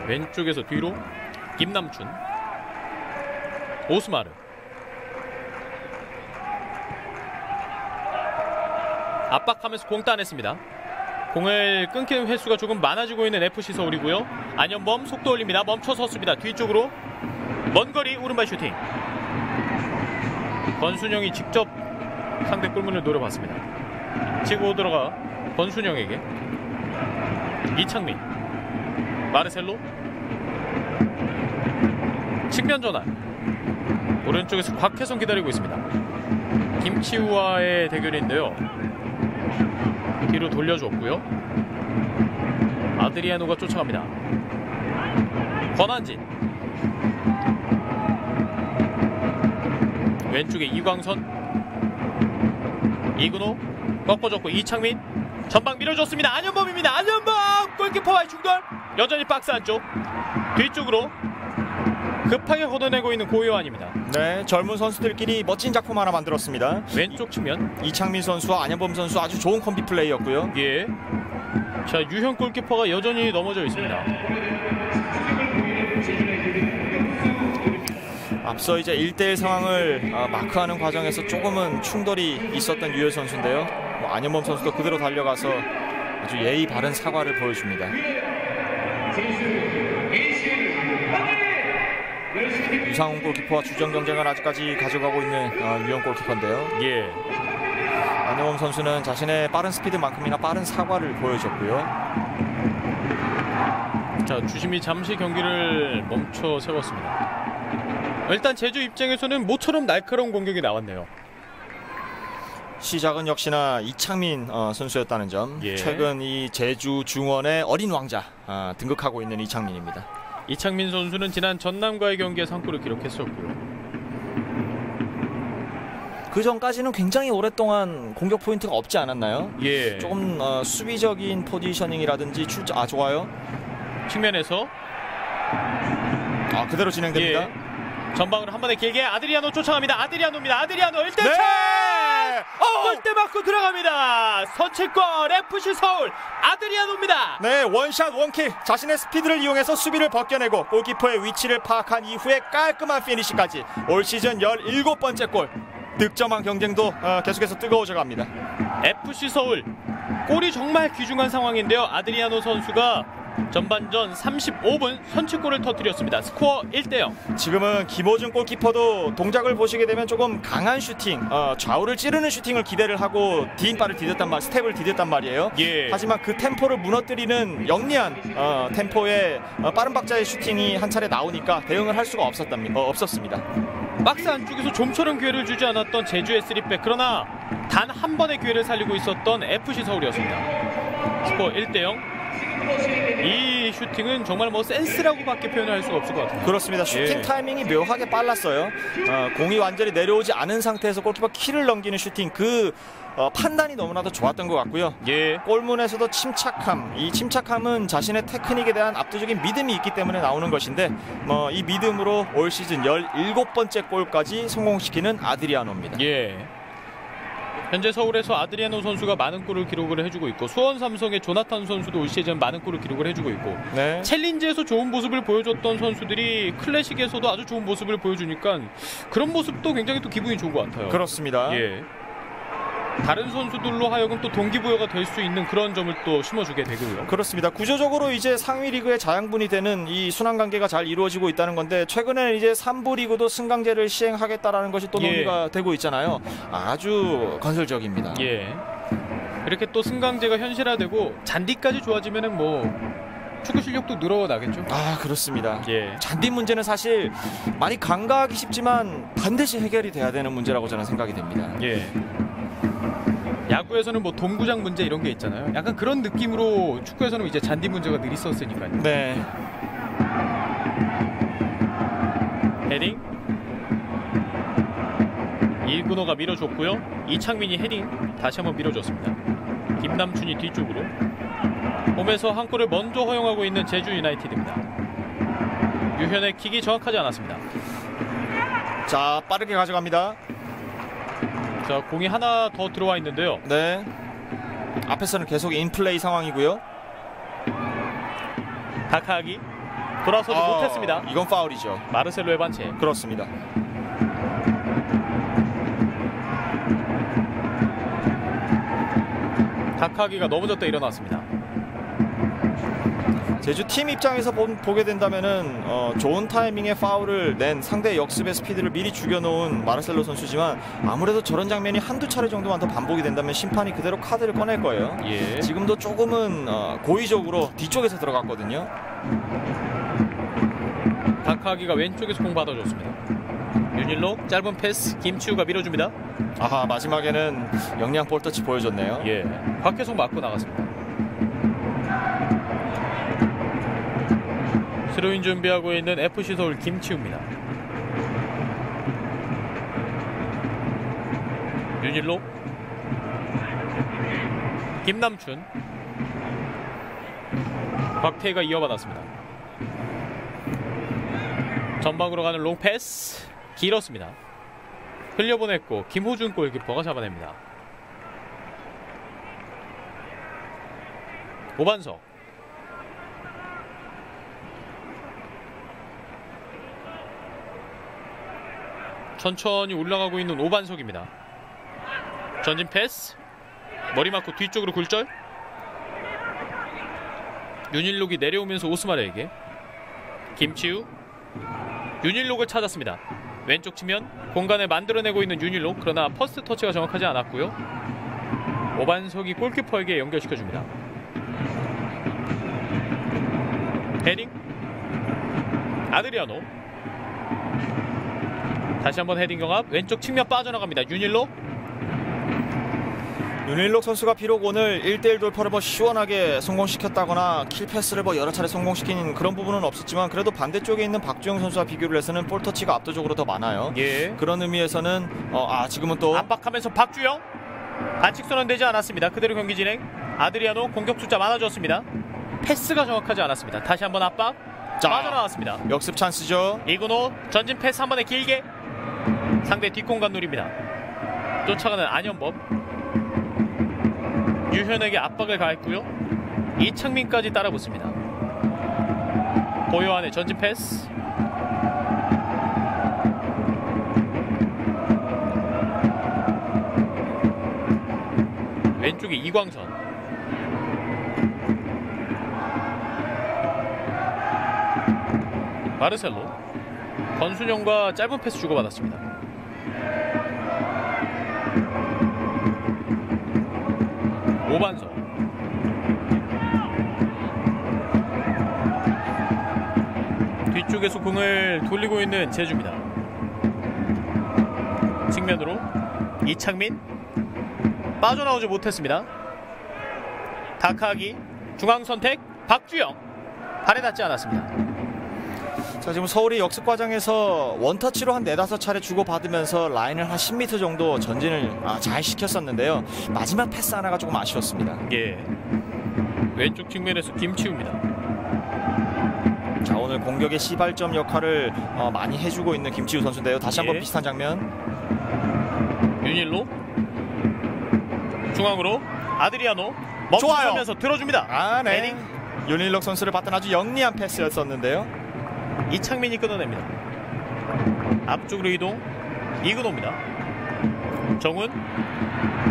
왼쪽에서 뒤로 김남춘. 오스마르. 압박하면서 공 따냈습니다. 공을 끊기는 횟수가 조금 많아지고 있는 FC 서울이고요. 안현범 속도 올립니다. 멈춰섰습니다. 뒤쪽으로 먼 거리 오른발 슈팅. 권순영이 직접 상대 골문을 노려봤습니다. 치고 들어가 권순영에게 이창민. 마르셀로 측면 전환. 오른쪽에서 곽혜성 기다리고 있습니다. 김치우와의 대결인데요. 뒤로 돌려줬고요. 아드리아노가 쫓아갑니다. 권한진. 왼쪽에 이광선. 이근호 꺾어줬고 이창민. 전방 밀어줬습니다. 안현범입니다. 안현범 골키퍼와의 충돌. 여전히 박스 안쪽. 뒤쪽으로 급하게 걷어내고 있는 고요한입니다. 네, 젊은 선수들끼리 멋진 작품 하나 만들었습니다. 왼쪽 측면 이창민 선수와 안현범 선수 아주 좋은 콤비 플레이였고요. 예. 자, 유현 골키퍼가 여전히 넘어져 있습니다. 앞서 이제 1대1 상황을 마크하는 과정에서 조금은 충돌이 있었던 유현 선수인데요. 안현범 선수도 그대로 달려가서 아주 예의 바른 사과를 보여줍니다. 유상훈 골키퍼와 주전 경쟁을 아직까지 가져가고 있는 유현 골키퍼인데요. 예. 안현범 선수는 자신의 빠른 스피드만큼이나 빠른 사과를 보여줬고요. 자, 주심이 잠시 경기를 멈춰 세웠습니다. 일단 제주 입장에서는 모처럼 날카로운 공격이 나왔네요. 시작은 역시나 이창민 선수였다는 점. 예. 최근 이 제주 중원의 어린 왕자 등극하고 있는 이창민입니다. 이창민 선수는 지난 전남과의 경기에서 한 골을 기록했었고요. 그 전까지는 굉장히 오랫동안 공격 포인트가 없지 않았나요? 예. 조금 수비적인 포지셔닝이라든지 좋아요. 측면에서 그대로 진행됩니다. 예. 전방으로 한 번에 길게 아드리아노 쫓아갑니다. 아드리아노입니다. 아드리아노 1대 네! 골대 맞고 들어갑니다. 선취권 FC 서울 아드리아노입니다. 네, 원샷 원킥 자신의 스피드를 이용해서 수비를 벗겨내고 골키퍼의 위치를 파악한 이후에 깔끔한 피니시까지 올 시즌 17번째 골. 득점왕 경쟁도 계속해서 뜨거워져 갑니다. FC 서울 골이 정말 귀중한 상황인데요. 아드리아노 선수가 전반전 35분 선취골을 터뜨렸습니다. 스코어 1대0. 지금은 김호준 골키퍼도 동작을 보시게 되면 조금 강한 슈팅, 좌우를 찌르는 슈팅을 기대를 하고 디딤발을 디뎠단 스텝을 디뎠단 말이에요. 예. 하지만 그 템포를 무너뜨리는 영리한 템포의 빠른 박자의 슈팅이 한 차례 나오니까 대응을 할 수가 없었습니다. 박스 안쪽에서 좀처럼 기회를 주지 않았던 제주의 3백, 그러나 단 한 번의 기회를 살리고 있었던 FC 서울이었습니다. 스코어 1대0. 이 슈팅은 정말 뭐 센스라고밖에 표현할 수가 없을 것 같아요. 그렇습니다. 슈팅 타이밍이 묘하게 빨랐어요. 공이 완전히 내려오지 않은 상태에서 골키퍼 키를 넘기는 슈팅, 그 판단이 너무나도 좋았던 것 같고요. 예. 골문에서도 침착함, 이 침착함은 자신의 테크닉에 대한 압도적인 믿음이 있기 때문에 나오는 것인데 이 믿음으로 올 시즌 17번째 골까지 성공시키는 아드리아노입니다. 예. 현재 서울에서 아드리아노 선수가 많은 골을 기록을 해주고 있고, 수원 삼성의 조나탄 선수도 올 시즌 많은 골을 기록을 해주고 있고, 네. 챌린지에서 좋은 모습을 보여줬던 선수들이 클래식에서도 아주 좋은 모습을 보여주니까 그런 모습도 굉장히 또 기분이 좋은 것 같아요. 그렇습니다. 예. 다른 선수들로 하여금 또 동기부여가 될 수 있는 그런 점을 또 심어주게 되고요. 그렇습니다. 구조적으로 이제 상위 리그의 자양분이 되는 이 순환 관계가 잘 이루어지고 있다는 건데, 최근에 이제 3부 리그도 승강제를 시행하겠다라는 것이 또 논의가 되고 있잖아요. 아주 건설적입니다. 예. 이렇게 또 승강제가 현실화되고 잔디까지 좋아지면은 뭐 축구 실력도 늘어나겠죠. 그렇습니다. 예. 잔디 문제는 사실 많이 간과하기 쉽지만 반드시 해결이 돼야 되는 문제라고 저는 생각이 됩니다. 예. 야구에서는 뭐 동구장 문제 이런 게 있잖아요. 약간 그런 느낌으로 축구에서는 이제 잔디 문제가 늘 있었으니까요. 네. 헤딩. 이근호가 밀어줬고요. 이창민이 헤딩 다시 한번 밀어줬습니다. 김남춘이 뒤쪽으로. 홈에서 한 골을 먼저 허용하고 있는 제주 유나이티드입니다. 유현의 킥이 정확하지 않았습니다. 자, 빠르게 가져갑니다. 자, 공이 하나 더 들어와 있는데요. 네. 앞에서는 계속 인플레이 상황이고요. 다카기 돌아서지 못했습니다. 이건 파울이죠. 마르셀로의 반칙. 그렇습니다. 다카기가 넘어졌다 일어났습니다. 제주 팀 입장에서 보게 된다면은 좋은 타이밍에 파울을 낸 상대의 역습의 스피드를 미리 죽여놓은 마르셀로 선수지만, 아무래도 저런 장면이 한두 차례 정도만 더 반복이 된다면 심판이 그대로 카드를 꺼낼 거예요. 예. 지금도 조금은 고의적으로 뒤쪽에서 들어갔거든요. 다카기가 왼쪽에서 공 받아줬습니다. 윤일로 짧은 패스, 김치우가 밀어줍니다. 마지막에는 영리한 볼터치 보여줬네요. 예. 곽혜성 맞고 나갔습니다. 스로인 준비하고 있는 FC 서울 김치우입니다. 윤일로, 김남춘, 곽태희가 이어받았습니다. 전방으로 가는 롱 패스 길었습니다. 흘려보냈고 김호준 골키퍼가 잡아냅니다. 오반석, 천천히 올라가고 있는 오반석입니다. 전진 패스, 머리 맞고 뒤쪽으로 굴절. 윤일록이 내려오면서 오스마르에게. 김치우, 윤일록을 찾았습니다. 왼쪽 측면 공간을 만들어내고 있는 윤일록, 그러나 퍼스트 터치가 정확하지 않았고요. 오반석이 골키퍼에게 연결시켜줍니다. 헤딩, 아드리아노. 다시 한번 헤딩 경합, 왼쪽 측면 빠져나갑니다. 윤일록 선수가 비록 오늘 1대1 돌파를 시원하게 성공시켰다거나 킬 패스를 여러 차례 성공시킨 그런 부분은 없었지만, 그래도 반대쪽에 있는 박주영 선수와 비교를 해서는 볼 터치가 압도적으로 더 많아요. 예. 그런 의미에서는 지금은 또 압박하면서 박주영, 반칙 선언되지 않았습니다. 그대로 경기 진행. 아드리아노 공격 숫자 많아졌습니다. 패스가 정확하지 않았습니다. 다시 한번 압박. 빠져나왔습니다. 역습 찬스죠. 이근호 전진 패스 한 번에 길게 상대 뒷공간 노립니다. 쫓아가는 안현범, 유현에게 압박을 가했고요. 이창민까지 따라붙습니다. 고요한의 전진 패스, 왼쪽에 이광선, 마르셀로 권순영과 짧은 패스 주고받았습니다. 오반석 뒤쪽에서 공을 돌리고 있는 제주입니다. 측면으로 이창민 빠져나오지 못했습니다. 다카기 중앙 선택 박주영 발에 닿지 않았습니다. 자, 지금 서울이 역습 과정에서 원터치로 한 4-5차례 주고받으면서 라인을 한 10m 정도 전진을 잘 시켰었는데요. 마지막 패스 하나가 조금 아쉬웠습니다. 예. 왼쪽 측면에서 김치우입니다. 자, 오늘 공격의 시발점 역할을 많이 해주고 있는 김치우 선수인데요. 다시 한번 비슷한 장면. 윤일로 중앙으로 아드리아노 좋아요. 멈춰서면서 들어줍니다. 네. 윤일록 선수를 봤던 아주 영리한 패스였었는데요. 이창민이 끊어냅니다. 앞쪽으로 이동 이근호입니다. 정훈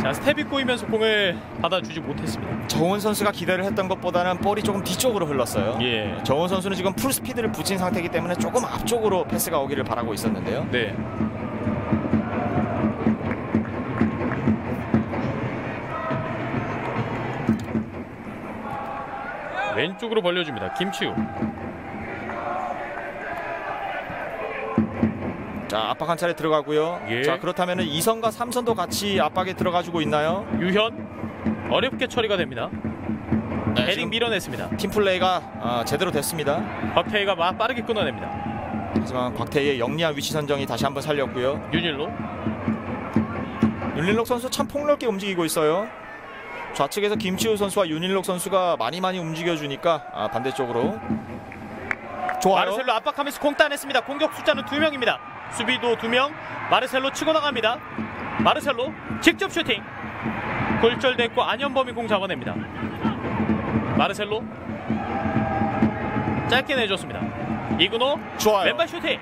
자 스텝이 꼬이면서 공을 받아주지 못했습니다. 정훈 선수가 기대를 했던 것보다는 볼이 조금 뒤쪽으로 흘렀어요. 예. 정훈 선수는 지금 풀 스피드를 붙인 상태이기 때문에 조금 앞쪽으로 패스가 오기를 바라고 있었는데요. 네. 왼쪽으로 벌려줍니다. 김치우. 자, 압박 한 차례 들어가고요. 예. 자, 그렇다면 2선과 3선도 같이 압박에 들어가주고 있나요? 유현 어렵게 처리가 됩니다. 네, 헤딩 밀어냈습니다. 팀플레이가 제대로 됐습니다. 박태희가 빠르게 끊어냅니다. 하지만 곽태희의 영리한 위치 선정이 다시 한번 살렸고요. 윤일로 윤일록 선수 참 폭넓게 움직이고 있어요. 좌측에서 김치우 선수와 윤일록 선수가 많이 움직여주니까 반대쪽으로 좋아요. 마르셀로 압박하면서 공 따냈습니다. 공격 숫자는 2명입니다. 수비도 2명. 마르셀로 치고 나갑니다. 마르셀로 직접 슈팅. 골절됐고 안현범이 공 잡아냅니다. 마르셀로 짧게 내줬습니다. 이근호 좋아요. 왼발 슈팅.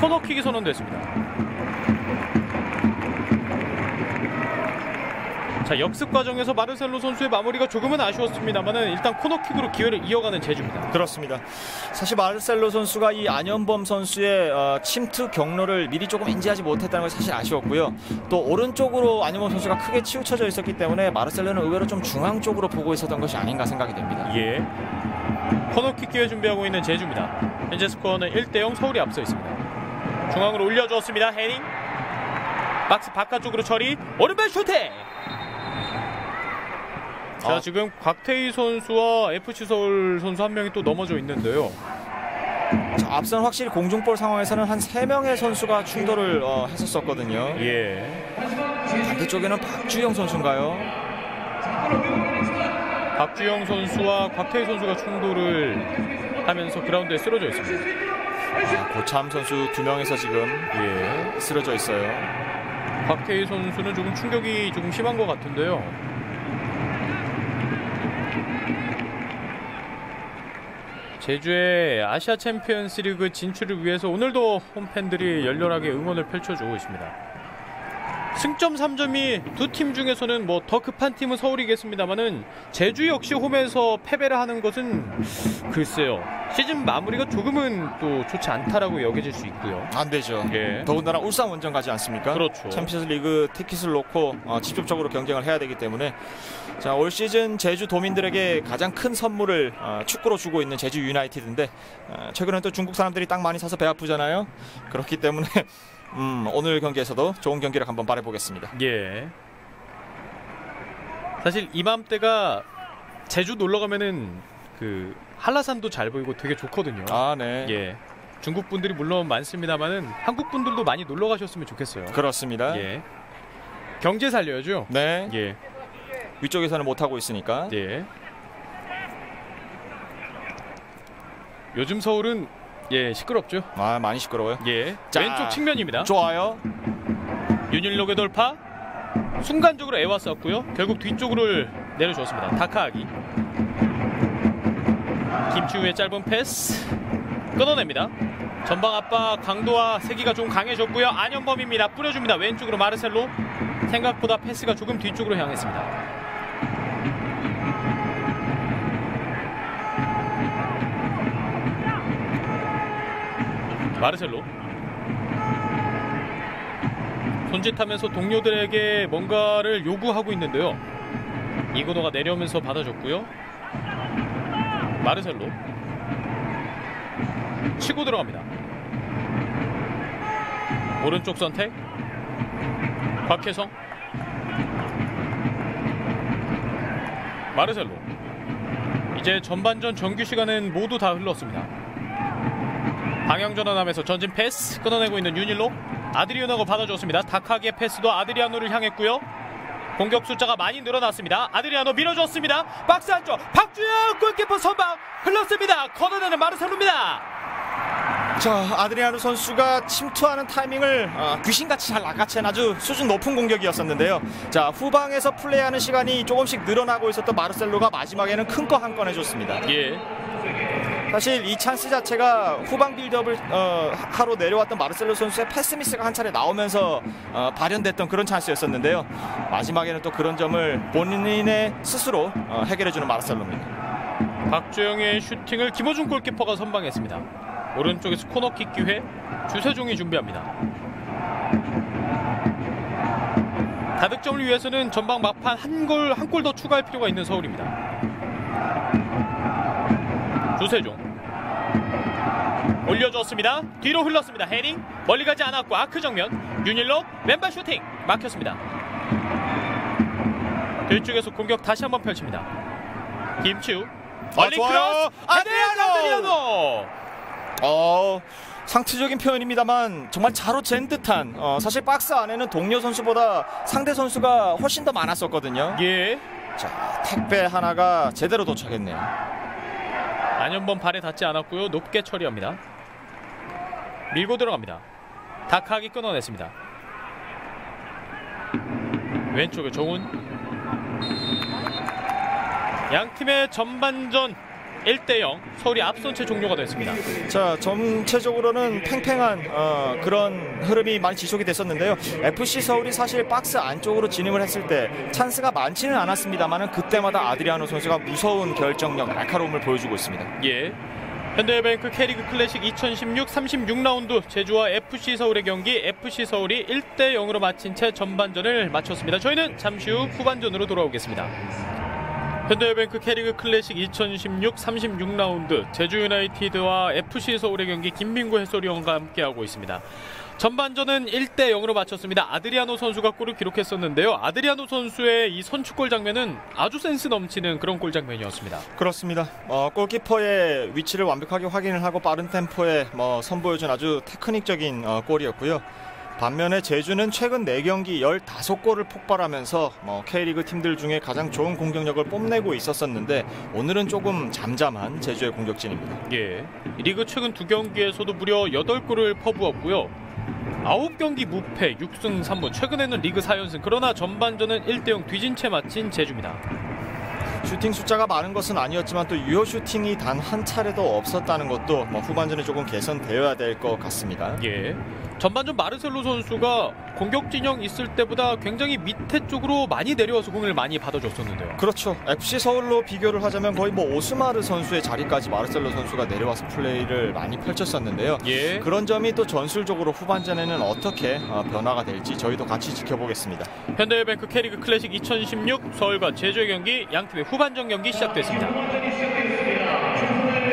코너킥이 선언됐습니다. 자, 역습 과정에서 마르셀로 선수의 마무리가 조금은 아쉬웠습니다만은 일단 코너킥으로 기회를 이어가는 제주입니다. 그렇습니다. 사실 마르셀로 선수가 이 안현범 선수의 침투 경로를 미리 조금 인지하지 못했다는 것이 사실 아쉬웠고요. 또 오른쪽으로 안현범 선수가 크게 치우쳐져 있었기 때문에 마르셀로는 의외로 좀 중앙 쪽으로 보고 있었던 것이 아닌가 생각이 됩니다. 예. 코너킥 기회 준비하고 있는 제주입니다. 현재 스코어는 1대0 서울이 앞서 있습니다. 중앙으로 올려주었습니다. 헤딩. 박스 바깥쪽으로 처리. 오른발 슈팅. 자, 지금 곽태희 선수와 FC 서울 선수 한 명이 또 넘어져 있는데요. 자, 앞선 확실히 공중볼 상황에서는 한 3명의 선수가 충돌을 했었거든요. 예. 반대쪽에는 박주영 선수인가요? 박주영 선수와 곽태희 선수가 충돌을 하면서 그라운드에 쓰러져 있습니다. 고참 선수 2명에서 지금 쓰러져 있어요. 곽태희 선수는 조금 충격이 조금 심한 것 같은데요. 제주의 아시아 챔피언스 리그 진출을 위해서 오늘도 홈팬들이 열렬하게 응원을 펼쳐주고 있습니다. 승점 3점이 두 팀 중에서는 뭐 더 급한 팀은 서울이겠습니다만은 제주 역시 홈에서 패배를 하는 것은 글쎄요, 시즌 마무리가 조금은 또 좋지 않다라고 여겨질 수 있고요. 안 되죠. 예. 더군다나 울산 원정 가지 않습니까? 그렇죠. 챔피언스 리그 티켓을 놓고 직접적으로 경쟁을 해야 되기 때문에 자, 올 시즌 제주 도민들에게 가장 큰 선물을 축구로 주고 있는 제주 유나이티드인데 최근에 또 중국 사람들이 땅 많이 사서 배 아프잖아요. 그렇기 때문에 오늘 경기에서도 좋은 경기를 한번 바라보겠습니다. 예. 사실 이맘때가 제주 놀러 가면은 그 한라산도 잘 보이고 되게 좋거든요. 아, 네. 예. 중국 분들이 물론 많습니다만은 한국 분들도 많이 놀러 가셨으면 좋겠어요. 그렇습니다. 예. 경제 살려야죠. 네. 예. 위쪽에서는 못 하고 있으니까. 예. 요즘 서울은 시끄럽죠. 많이 시끄러워요. 예. 자, 왼쪽 측면입니다. 좋아요. 윤일록의 돌파. 순간적으로 애왔었고요. 결국 뒤쪽으로 내려줬습니다. 다카하기. 김치우의 짧은 패스 끊어냅니다. 전방 압박 강도와 세기가 좀 강해졌고요. 안현범입니다. 뿌려줍니다. 왼쪽으로 마르셀로. 생각보다 패스가 조금 뒤쪽으로 향했습니다. 마르셀로 손짓하면서 동료들에게 뭔가를 요구하고 있는데요. 이고노가 내려오면서 받아줬고요. 마르셀로 치고 들어갑니다. 오른쪽 선택 곽혜성 마르셀로 이제 전반전 정규 시간은 모두 다 흘렀습니다. 방향 전환하면서 전진 패스 끊어내고 있는 윤일로 아드리아노가 받아줬습니다. 다카기의 패스도 아드리아노를 향했고요. 공격 숫자가 많이 늘어났습니다. 아드리아노 밀어줬습니다. 박스 안쪽 박주영 골키퍼 선방 흘렀습니다. 걷어내는 마르셀로입니다. 자, 아드리아노 선수가 침투하는 타이밍을 귀신같이 잘 낚아챈 아주 수준 높은 공격이었었는데요. 자, 후방에서 플레이하는 시간이 조금씩 늘어나고 있었던 마르셀로가 마지막에는 큰 거 한 건 해줬습니다. 예. 사실 이 찬스 자체가 후방 빌드업을 하러 내려왔던 마르셀로 선수의 패스 미스가 한 차례 나오면서 발현됐던 그런 찬스였었는데요. 마지막에는 또 그런 점을 본인의 스스로 해결해주는 마르셀로입니다. 박주영의 슈팅을 김호중 골키퍼가 선방했습니다. 오른쪽에서 코너킥 기회 주세종이 준비합니다. 다득점을 위해서는 전방 막판 한 골 더 추가할 필요가 있는 서울입니다. 주세종 올려줬습니다. 뒤로 흘렀습니다. 헤딩 멀리 가지 않았고 아크 정면 윤일로 왼발 슈팅 막혔습니다. 뒤쪽에서 공격 다시 한번 펼칩니다. 김치우 멀리 크로스 아드리아노 상투적인 표현입니다만 정말 자로 잰 듯한 사실 박스 안에는 동료 선수보다 상대 선수가 훨씬 더 많았었거든요. 예. 자, 택배 하나가 제대로 도착했네요. 안현범 발에 닿지 않았고요. 높게 처리합니다. 밀고 들어갑니다. 다카기 끊어냈습니다. 왼쪽에 정훈. 양팀의 전반전 1대0 서울이 앞선 채 종료가 됐습니다. 자, 전체적으로는 팽팽한 그런 흐름이 많이 지속이 됐었는데요. FC 서울이 사실 박스 안쪽으로 진입을 했을 때 찬스가 많지는 않았습니다만 그때마다 아드리아노 선수가 무서운 결정력, 날카로움을 보여주고 있습니다. 예. 현대해뱅크 K리그 클래식 2016 36라운드 제주와 FC 서울의 경기 FC 서울이 1대0으로 마친 채 전반전을 마쳤습니다. 저희는 잠시 후 후반전으로 돌아오겠습니다. 현대해뱅크 K리그 클래식 2016 36라운드 제주 유나이티드와 FC 서울의 경기 김민구 해설위원과 함께하고 있습니다. 전반전은 1대0으로 마쳤습니다. 아드리아노 선수가 골을 기록했었는데요. 아드리아노 선수의 이 선취골 장면은 아주 센스 넘치는 그런 골 장면이었습니다. 그렇습니다. 골키퍼의 위치를 완벽하게 확인을 하고 빠른 템포에 선보여준 아주 테크닉적인 골이었고요. 반면에 제주는 최근 4경기 15골을 폭발하면서 K리그 팀들 중에 가장 좋은 공격력을 뽐내고 있었었는데 오늘은 조금 잠잠한 제주의 공격진입니다. 예, 리그 최근 2경기에서도 무려 8골을 퍼부었고요. 9경기 무패 6승 3무 최근에는 리그 4연승 그러나 전반전은 1대0 뒤진 채 마친 제주입니다. 슈팅 숫자가 많은 것은 아니었지만 또 유효 슈팅이 단 한 차례도 없었다는 것도 후반전에 조금 개선되어야 될 것 같습니다. 예. 전반전 마르셀로 선수가 공격 진영 있을 때보다 굉장히 밑에 쪽으로 많이 내려와서 공을 많이 받아줬었는데요. 그렇죠. FC 서울로 비교를 하자면 거의 오스마르 선수의 자리까지 마르셀로 선수가 내려와서 플레이를 많이 펼쳤었는데요. 예. 그런 점이 또 전술적으로 후반전에는 어떻게 변화가 될지 저희도 같이 지켜보겠습니다. 현대해뱅크 K리그 클래식 2016 서울과 제주의 경기 양팀의 후반전 경기 시작됐습니다.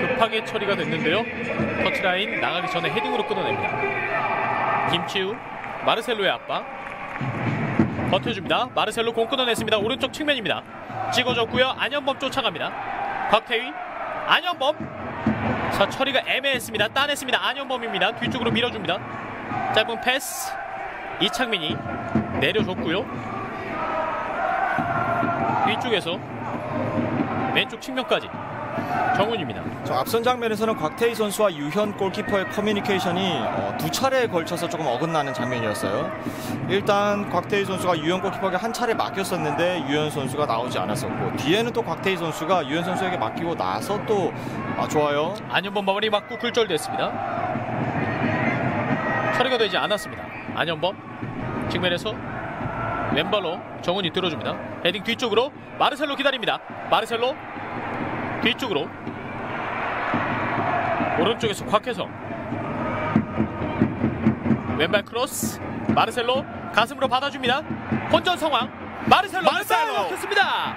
급하게 처리가 됐는데요. 터치라인 나가기 전에 헤딩으로 끊어냅니다. 김치우 마르셀로의 압박 버텨줍니다. 마르셀로 공 끊어냈습니다. 오른쪽 측면입니다. 찍어줬고요. 안현범 쫓아갑니다. 박태휘 안현범 자 처리가 애매했습니다. 따냈습니다. 안현범입니다. 뒤쪽으로 밀어줍니다. 짧은 패스 이창민이 내려줬고요. 뒤쪽에서 왼쪽 측면까지 정훈입니다. 앞선 장면에서는 곽태희 선수와 유현 골키퍼의 커뮤니케이션이 2차례에 걸쳐서 조금 어긋나는 장면이었어요. 일단 곽태희 선수가 유현 골키퍼에게 한 차례 맡겼었는데 유현 선수가 나오지 않았었고 뒤에는 또 곽태희 선수가 유현 선수에게 맡기고 나서 또 좋아요. 안현범 마무리 맞고 굴절됐습니다. 처리가 되지 않았습니다. 안현범 측면에서 왼발로 정훈이 들어줍니다. 헤딩 뒤쪽으로 마르셀로 기다립니다. 마르셀로 뒤쪽으로 오른쪽에서 곽혜성 왼발 크로스. 마르셀로 가슴으로 받아줍니다. 혼전 상황. 마르셀로 막혔습니다.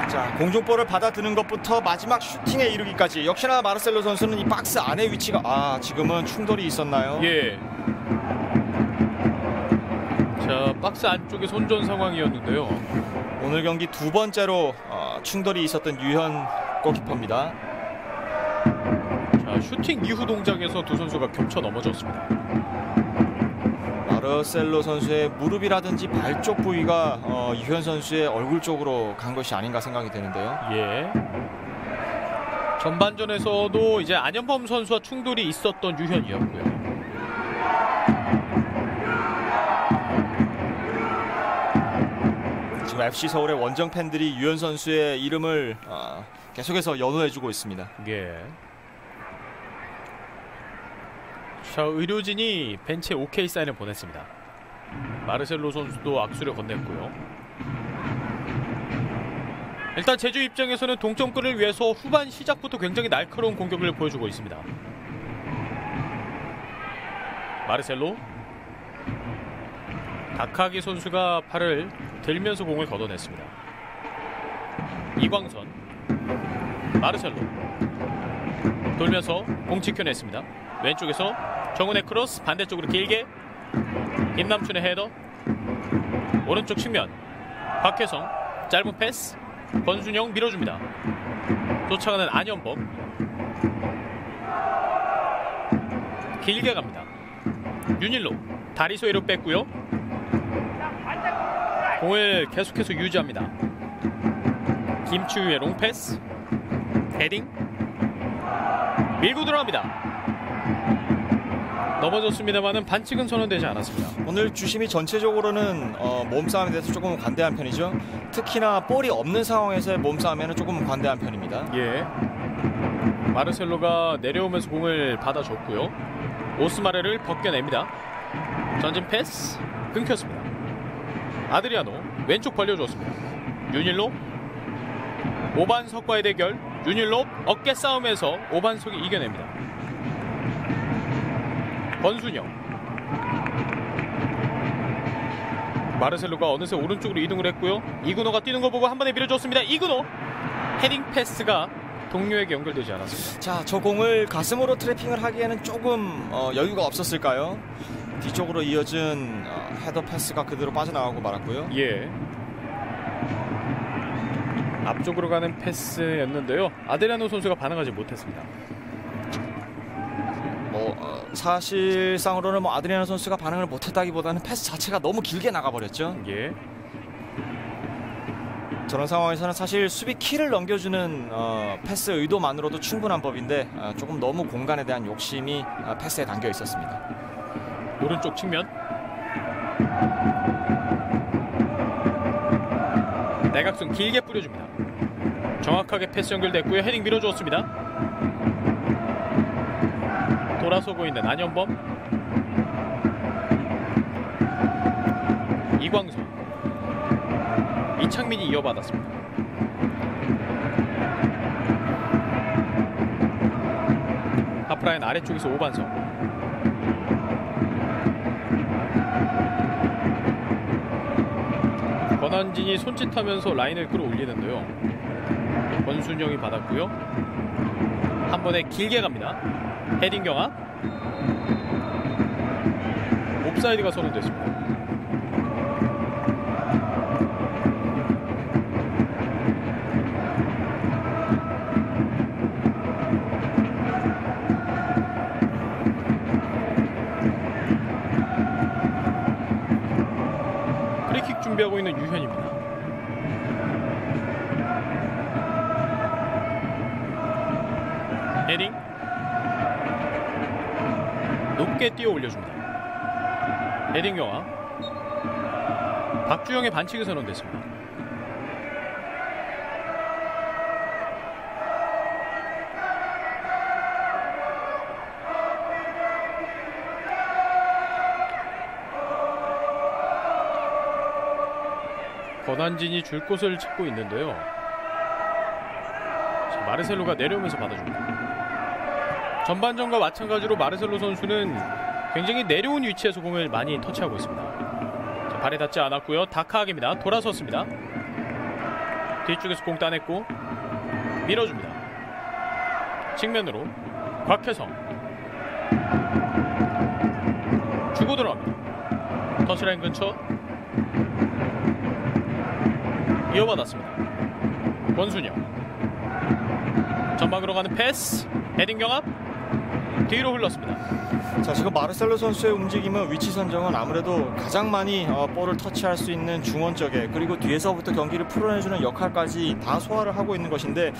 자, 공중볼을 받아드는 것부터 마지막 슈팅에 이르기까지 역시나 마르셀로 선수는 이 박스 안의 위치가 지금은 충돌이 있었나요? 예. 자, 박스 안쪽에 손전 상황이었는데요. 오늘 경기 두 번째로 충돌이 있었던 유현 골키퍼입니다. 자, 슈팅 이후 동작에서 두 선수가 겹쳐 넘어졌습니다. 마르셀로 선수의 무릎이라든지 발 쪽 부위가 유현 선수의 얼굴 쪽으로 간 것이 아닌가 생각이 되는데요. 예. 전반전에서도 이제 안현범 선수와 충돌이 있었던 유현이었고요. 지금 FC 서울의 원정 팬들이 유현 선수의 이름을 계속해서 연호해주고 있습니다. 예. 자, 의료진이 벤치에 OK 사인을 보냈습니다. 마르셀로 선수도 악수를 건넸고요. 일단 제주 입장에서는 동점골을 위해서 후반 시작부터 굉장히 날카로운 공격을 보여주고 있습니다. 마르셀로. 다카기 선수가 팔을 들면서 공을 걷어냈습니다. 이광선. 마르셀로. 돌면서 공 지켜냈습니다. 왼쪽에서 정훈의 크로스, 반대쪽으로 길게 김남춘의 헤더. 오른쪽 측면 박혜성 짧은 패스. 권순영 밀어줍니다. 쫓아가는 안현범. 길게 갑니다. 윤일로 다리 소위로 뺐고요. 공을 계속해서 유지합니다. 김추유의 롱패스. 헤딩. 밀고 들어갑니다. 넘어졌습니다만은 반칙은 선언되지 않았습니다. 오늘 주심이 전체적으로는 몸싸움에 대해서 조금 관대한 편이죠. 특히나 볼이 없는 상황에서의 몸싸움에는 조금 관대한 편입니다. 예. 마르셀로가 내려오면서 공을 받아줬고요. 오스마레를 벗겨냅니다. 전진 패스 끊겼습니다. 아드리아노 왼쪽 벌려줬습니다. 윤일로. 오반석과의 대결. 윤일로 어깨 싸움에서 오반석이 이겨냅니다. 권순영. 마르셀로가 어느새 오른쪽으로 이동을 했고요. 이구노가 뛰는 거 보고 한 번에 밀어줬습니다. 이구노 헤딩 패스가 동료에게 연결되지 않았습니다. 자, 저 공을 가슴으로 트래핑을 하기에는 조금 여유가 없었을까요? 뒤쪽으로 이어진 헤더 패스가 그대로 빠져나가고 말았고요. 예. 앞쪽으로 가는 패스였는데요. 아드리아노 선수가 반응하지 못했습니다. 사실상으로는 아드리아노 선수가 반응을 못했다기보다는 패스 자체가 너무 길게 나가버렸죠. 예. 저런 상황에서는 사실 수비 키를 넘겨주는 패스 의도만으로도 충분한 법인데 조금 너무 공간에 대한 욕심이 패스에 담겨 있었습니다. 오른쪽 측면. 내각선 길게 뿌려줍니다. 정확하게 패스 연결됐고요. 헤딩 밀어주었습니다. 돌아서고 있는 안현범. 이광선. 이창민이 이어받았습니다. 하프라인 아래쪽에서 오반석. 권한진이 손짓하면서 라인을 끌어올리는데요. 권순영이 받았고요. 한 번에 길게 갑니다. 헤딩 경합. 옵사이드가 선언됐습니다. 프리킥 준비하고 있는 유현입니다. 헤딩. 높게 뛰어 올려줍니다. 헤딩 경합. 박주영의 반칙이 선언됐습니다. 권한진이 줄 곳을 찾고 있는데요. 자, 마르셀로가 내려오면서 받아줍니다. 전반전과 마찬가지로 마르셀로 선수는 굉장히 내려온 위치에서 공을 많이 터치하고 있습니다. 자, 발에 닿지 않았고요. 다카하게입니다. 돌아섰습니다. 뒤쪽에서 공 따냈고 밀어줍니다. 측면으로 곽혜성 주고 들어갑니다. 터치라인 근처 이어받았습니다. 권순영 전방으로 가는 패스 헤딩 경합 뒤로 흘렀습니다. 자, 지금 마르셀로 선수의 움직임은 위치 선정은 아무래도 가장 많이 볼을 터치할 수 있는 중원 쪽에, 그리고 뒤에서부터 경기를 풀어내주는 역할까지 다 소화를 하고 있는 것인데,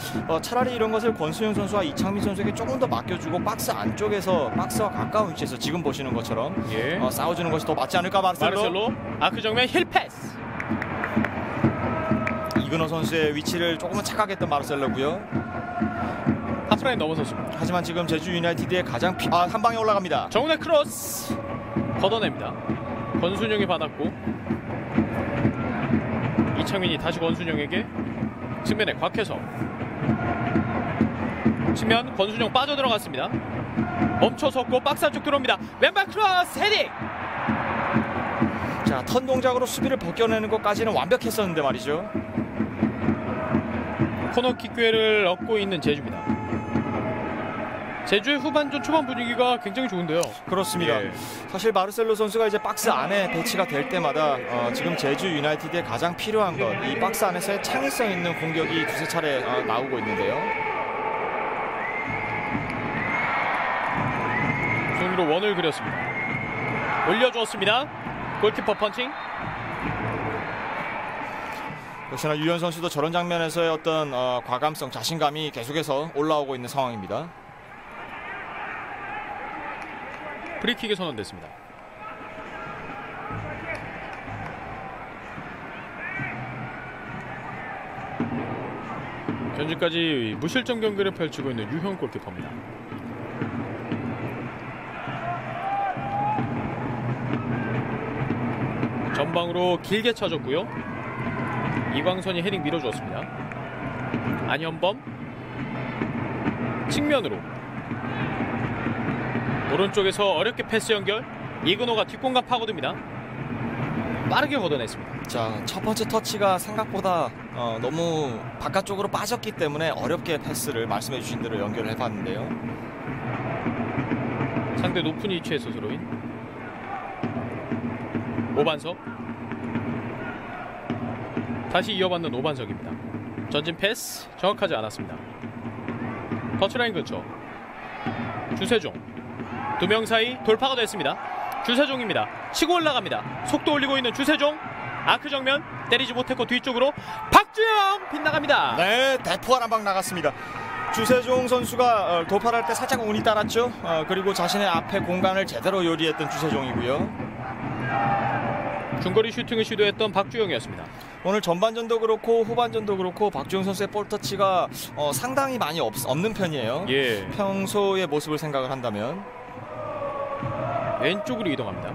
차라리 이런 것을 권순영 선수와 이창민 선수에게 조금 더 맡겨주고 박스 안쪽에서 박스와 가까운 위치에서 지금 보시는 것처럼 싸워주는 것이 더 맞지 않을까. 마르셀로 아크 정면 힐 패스. 이근호 선수의 위치를 조금은 착각했던 마르셀로고요. 하프라인 넘어섰습니다. 하지만 지금 제주 유나이티드의 가장 한 방에 올라갑니다. 정훈의 크로스 걷어냅니다. 권순영이 받았고 이창민이 다시 권순영에게 측면에 곽혜성 측면 권순영 빠져들어갔습니다. 멈춰섰고 박스 안쪽 들어옵니다. 왼발 크로스 헤딩. 자, 턴 동작으로 수비를 벗겨내는 것까지는 완벽했었는데 말이죠. 코너킥 기회를 얻고 있는 제주입니다. 제주의 후반전 초반 분위기가 굉장히 좋은데요. 그렇습니다. 예. 사실 마르셀로 선수가 이제 박스 안에 배치가 될 때마다 지금 제주 유나이티드에 가장 필요한 것, 이 박스 안에서의 창의성 있는 공격이 두세 차례 나오고 있는데요. 손으로 원을 그렸습니다. 올려주었습니다. 골키퍼 펀칭. 역시나 유현 선수도 저런 장면에서의 어떤 과감성, 자신감이 계속해서 올라오고 있는 상황입니다. 프리킥이 선언됐습니다. 현재까지 무실점 경기를 펼치고 있는 유형 골키퍼입니다. 전방으로 길게 차줬고요. 이광선이 헤딩 밀어주었습니다. 안현범 측면으로 오른쪽에서 어렵게 패스 연결. 이근호가 뒷공간 파고듭니다. 빠르게 걷어냈습니다. 자, 첫 번째 터치가 생각보다 너무 바깥쪽으로 빠졌기 때문에 어렵게 패스를 말씀해 주신 대로 연결을 해봤는데요. 상대 높은 위치에 스스로인 오반석 다시 이어받는 오반석입니다. 전진 패스 정확하지 않았습니다. 터치라인 근처 주세종 두 명 사이 돌파가 됐습니다. 주세종입니다. 치고 올라갑니다. 속도 올리고 있는 주세종. 아크 정면 때리지 못했고 뒤쪽으로 박주영 빗나갑니다. 네, 대포한 한 방 나갔습니다. 주세종 선수가 돌파할 때 살짝 운이 따랐죠. 그리고 자신의 앞에 공간을 제대로 요리했던 주세종이고요. 중거리 슈팅을 시도했던 박주영이었습니다. 오늘 전반전도 그렇고 후반전도 그렇고 박주영 선수의 볼터치가 상당히 많이 없는 편이에요. 예. 평소의 모습을 생각을 한다면. 왼쪽으로 이동합니다.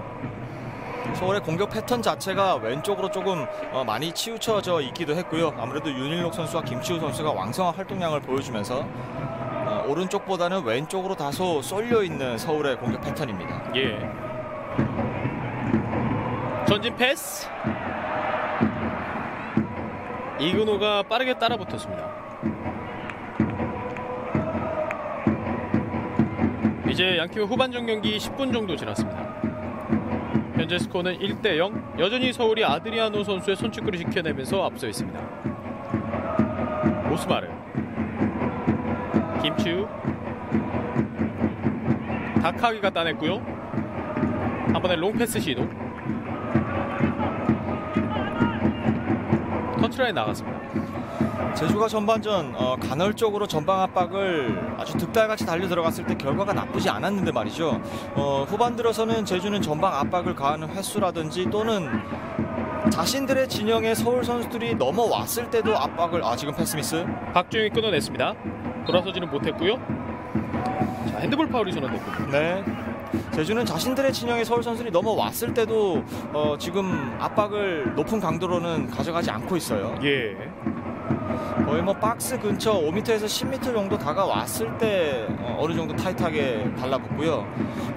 서울의 공격 패턴 자체가 왼쪽으로 조금 많이 치우쳐져 있기도 했고요. 아무래도 윤일록 선수와 김치우 선수가 왕성한 활동량을 보여주면서 오른쪽보다는 왼쪽으로 다소 쏠려 있는 서울의 공격 패턴입니다. 예. 전진 패스. 이근호가 빠르게 따라붙었습니다. 이제 양팀의 후반전 경기 10분 정도 지났습니다. 현재 스코어는 1대0. 여전히 서울이 아드리아노 선수의 손짓구를 지켜내면서 앞서 있습니다. 오스마르 김치우 다카기가 따냈고요. 한 번에 롱패스 시도. 터치라인 나갔습니다. 제주가 전반전 간헐적으로 전방 압박을 아주 득달같이 달려 들어갔을 때 결과가 나쁘지 않았는데 말이죠. 후반 들어서는 제주는 전방 압박을 가하는 횟수라든지 또는 자신들의 진영에 서울 선수들이 넘어왔을 때도 압박을 지금 패스미스. 박주영이 끊어냈습니다. 돌아서지는 못했고요. 자, 핸드볼 파울이 선언됐군요. 네. 제주는 자신들의 진영에 서울 선수들이 넘어왔을 때도 지금 압박을 높은 강도로는 가져가지 않고 있어요. 예. 거의 뭐 박스 근처 5m에서 10m 정도 다가왔을 때 어느 정도 타이트하게 달라붙고요.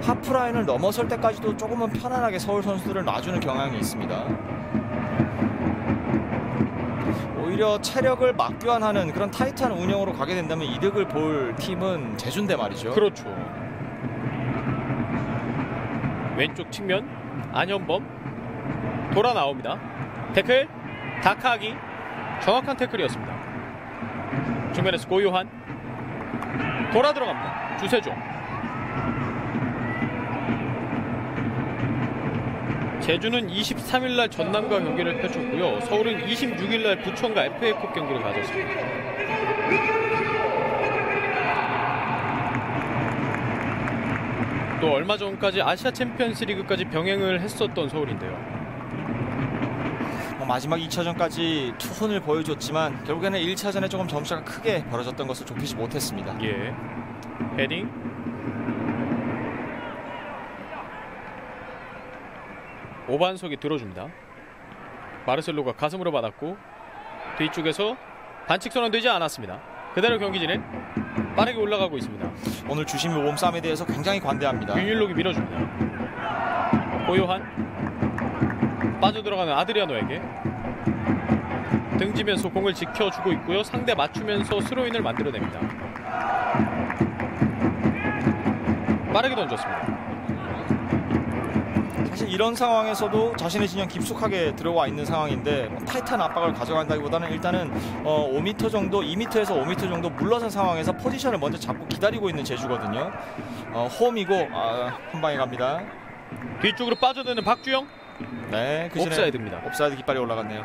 하프라인을 넘어설 때까지도 조금은 편안하게 서울 선수들을 놔주는 경향이 있습니다. 오히려 체력을 맞교환하는 그런 타이트한 운영으로 가게 된다면 이득을 볼 팀은 제주인데 말이죠. 그렇죠. 왼쪽 측면 안현범 돌아 나옵니다. 태클 다카기 정확한 태클이었습니다. 측면에서 고요한 돌아 들어갑니다. 주세종. 제주는 23일날 전남과 경기를 펼쳤고요. 서울은 26일날 부천과 FA컵 경기를 가졌습니다. 또 얼마 전까지 아시아 챔피언스 리그까지 병행을 했었던 서울인데요. 마지막 2차전까지 투혼을 보여줬지만 결국에는 1차전에 조금 점수가 크게 벌어졌던 것을 좁히지 못했습니다. 예. 헤딩. 오반석이 들어줍니다. 마르셀로가 가슴으로 받았고 뒤쪽에서 반칙 선언되지 않았습니다. 그대로 경기 진행 빠르게 올라가고 있습니다. 오늘 주심이 몸싸움에 대해서 굉장히 관대합니다. 윤일록이 밀어줍니다. 고요한 빠져들어가는 아드리아노에게 등지면서 공을 지켜주고 있고요. 상대 맞추면서 스로인을 만들어냅니다. 빠르게 던졌습니다. 사실 이런 상황에서도 자신의 진영 깊숙하게 들어와 있는 상황인데 타이트한 압박을 가져간다기보다는 일단은 5m 정도, 2m에서 5m 정도 물러선 상황에서 포지션을 먼저 잡고 기다리고 있는 제주거든요. 홈이고 한 방에 갑니다. 뒤쪽으로 빠져드는 박주영. 네, 그 옵사이드입니다. 옵사이드 깃발이 올라갔네요.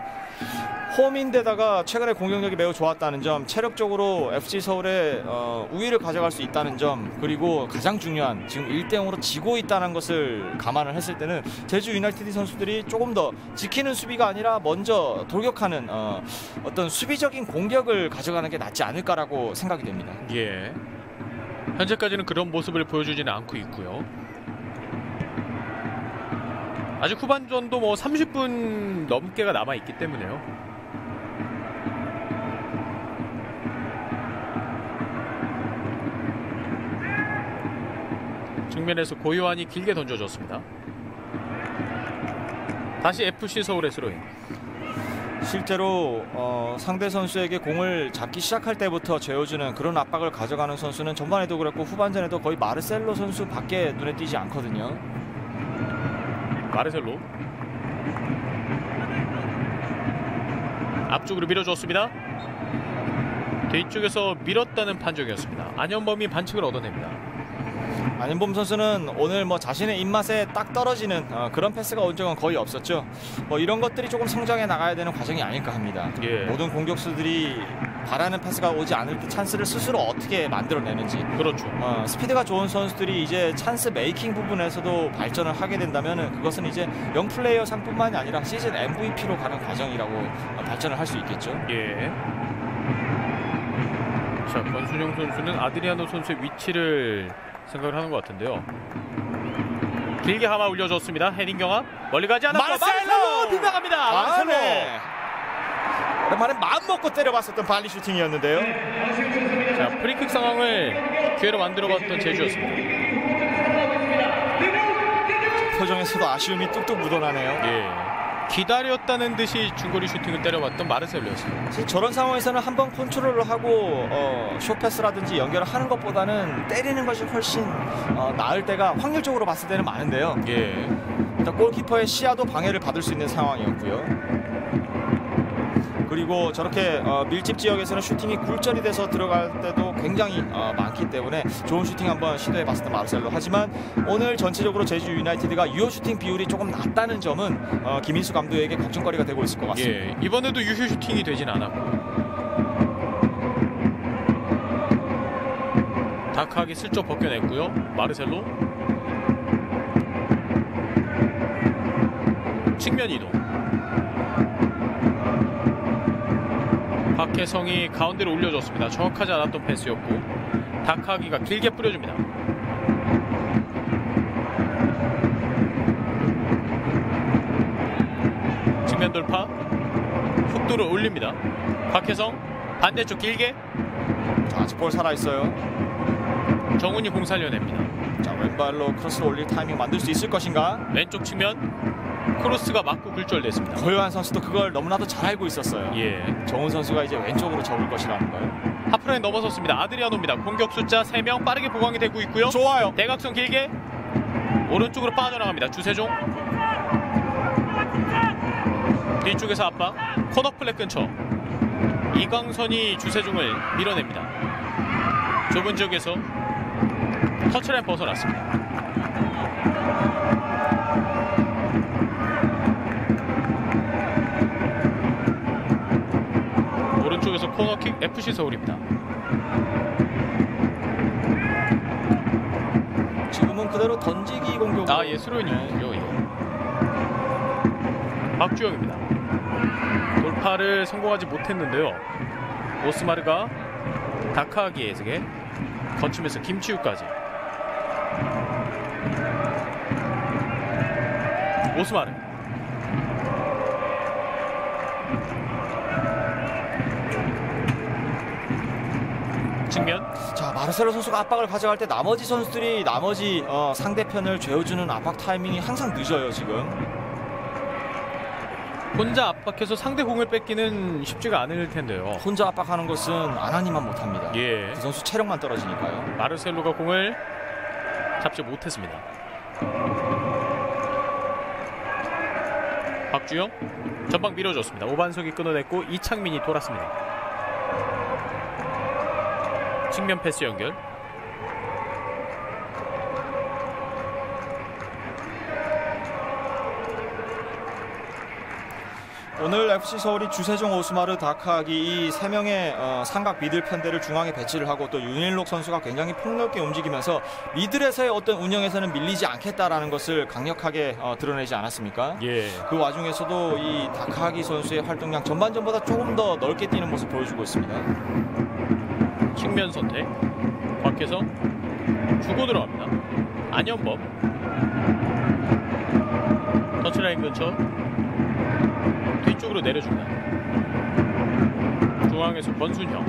홈인데다가 최근에 공격력이 매우 좋았다는 점, 체력적으로 FC 서울의 우위를 가져갈 수 있다는 점, 그리고 가장 중요한 지금 1대0으로 지고 있다는 것을 감안을 했을 때는 제주 유나이티드 선수들이 조금 더 지키는 수비가 아니라 먼저 돌격하는 어떤 수비적인 공격을 가져가는 게 낫지 않을까라고 생각이 됩니다. 예. 현재까지는 그런 모습을 보여주지는 않고 있고요. 아직 후반전도 뭐 30분 넘게가 남아있기 때문에요. 측면에서 고요한이 길게 던져줬습니다. 다시 FC 서울의 스로인. 실제로 상대 선수에게 공을 잡기 시작할 때부터 재워주는 그런 압박을 가져가는 선수는 전반에도 그랬고 후반전에도 거의 마르셀로 선수 밖에 눈에 띄지 않거든요. 마르셀로 앞쪽으로 밀어줬습니다. 뒤쪽에서 밀었다는 판정이었습니다. 안현범이 반칙을 얻어냅니다. 안현범 선수는 오늘 뭐 자신의 입맛에 딱 떨어지는 그런 패스가 온 적은 거의 없었죠. 뭐 이런 것들이 조금 성장해 나가야 되는 과정이 아닐까 합니다. 예. 모든 공격수들이 바라는 패스가 오지 않을 때 찬스를 스스로 어떻게 만들어내는지. 그렇죠. 스피드가 좋은 선수들이 이제 찬스 메이킹 부분에서도 발전을 하게 된다면 그것은 이제 영플레이어 상뿐만이 아니라 시즌 MVP로 가는 과정이라고 발전을 할 수 있겠죠. 예. 자, 권순영 선수는 아드리아노 선수의 위치를 생각을 하는 것 같은데요. 길게 하마 올려줬습니다. 헤딩 경합 멀리 가지 않았고 마르셀로 빗나갑니다. 마르셀로. 네. 오랜만에 마음 먹고 때려봤었던 발리 슈팅이었는데요. 자, 프리킥 상황을 기회로 만들어봤던 제주였습니다. 표정에서도 아쉬움이 뚝뚝 묻어나네요. 예. 기다렸다는 듯이 중거리 슈팅을 때려봤던 마르셀로였습니다. 사실 저런 상황에서는 한번 컨트롤을 하고 쇼패스라든지 연결을 하는 것보다는 때리는 것이 훨씬 나을 때가 확률적으로 봤을 때는 많은데요. 예. 일단 골키퍼의 시야도 방해를 받을 수 있는 상황이었고요. 그리고 저렇게 밀집 지역에서는 슈팅이 굴절이 돼서 들어갈 때도 굉장히 많기 때문에 좋은 슈팅 한번 시도해봤었던 마르셀로. 하지만 오늘 전체적으로 제주 유나이티드가 유효 슈팅 비율이 조금 낮다는 점은 김인수 감독에게 걱정거리가 되고 있을 것 같습니다. 예. 이번에도 유효 슈팅이 되진 않았고 다크하게 슬쩍 벗겨냈고요. 마르셀로 측면 이동. 박혜성이 가운데로 올려줬습니다. 정확하지 않았던 패스였고 다카기가 길게 뿌려줍니다. 측면 돌파 속도를 올립니다. 박혜성 반대쪽 길게. 자, 아직 볼 살아있어요. 정훈이 공 살려냅니다. 자, 왼발로 크로스를 올릴 타이밍 만들 수 있을 것인가? 왼쪽 측면 크로스가 맞고 굴절됐습니다. 고요한 선수도 그걸 너무나도 잘 알고 있었어요. 예. 정훈 선수가 이제 왼쪽으로 접을 것이라는 걸. 하프라인 넘어섰습니다. 아드리아노입니다. 공격 숫자 3명 빠르게 보강이 되고 있고요. 좋아요. 대각선 길게 오른쪽으로 빠져나갑니다. 주세종 뒤쪽에서 압박. 코너 플랫 근처 이광선이 주세종을 밀어냅니다. 좁은 지역에서 터치라인 벗어났습니다. 오른쪽에서 코너킥 FC 서울입니다. 지금은 그대로 던지기 공격. 예, 스로인이고요. 예. 박주영입니다. 돌파를 성공하지 못했는데요. 오스마르가 다카기에게 거치면서 김치우까지. 오스마르 측면. 자, 마르셀로 선수가 압박을 가져갈 때 나머지 선수들이 상대편을 죄어주는 압박 타이밍이 항상 늦어요. 지금 혼자 압박해서 상대 공을 뺏기는 쉽지가 않을 텐데요. 혼자 압박하는 것은 아나니만 못합니다. 예. 그 선수 체력만 떨어지니까요. 마르셀로가 공을 잡지 못했습니다. 박주영 전방 밀어줬습니다. 오반석이 끊어냈고 이창민이 돌았습니다. 측면 패스 연결. 오늘 FC 서울이 주세종, 오스마르, 다카기 이 3명의 삼각 미들 편대를 중앙에 배치를 하고 또 윤일록 선수가 굉장히 폭넓게 움직이면서 미들에서의 어떤 운영에서는 밀리지 않겠다라는 것을 강력하게 드러내지 않았습니까? 예. 그 와중에서도 이 다카기 선수의 활동량 전반전보다 조금 더 넓게 뛰는 모습 보여주고 있습니다. 측면 선택. 밖에서 주고 들어갑니다. 안현범 터치라인 근처 뒤쪽으로 내려줍니다. 중앙에서 권순형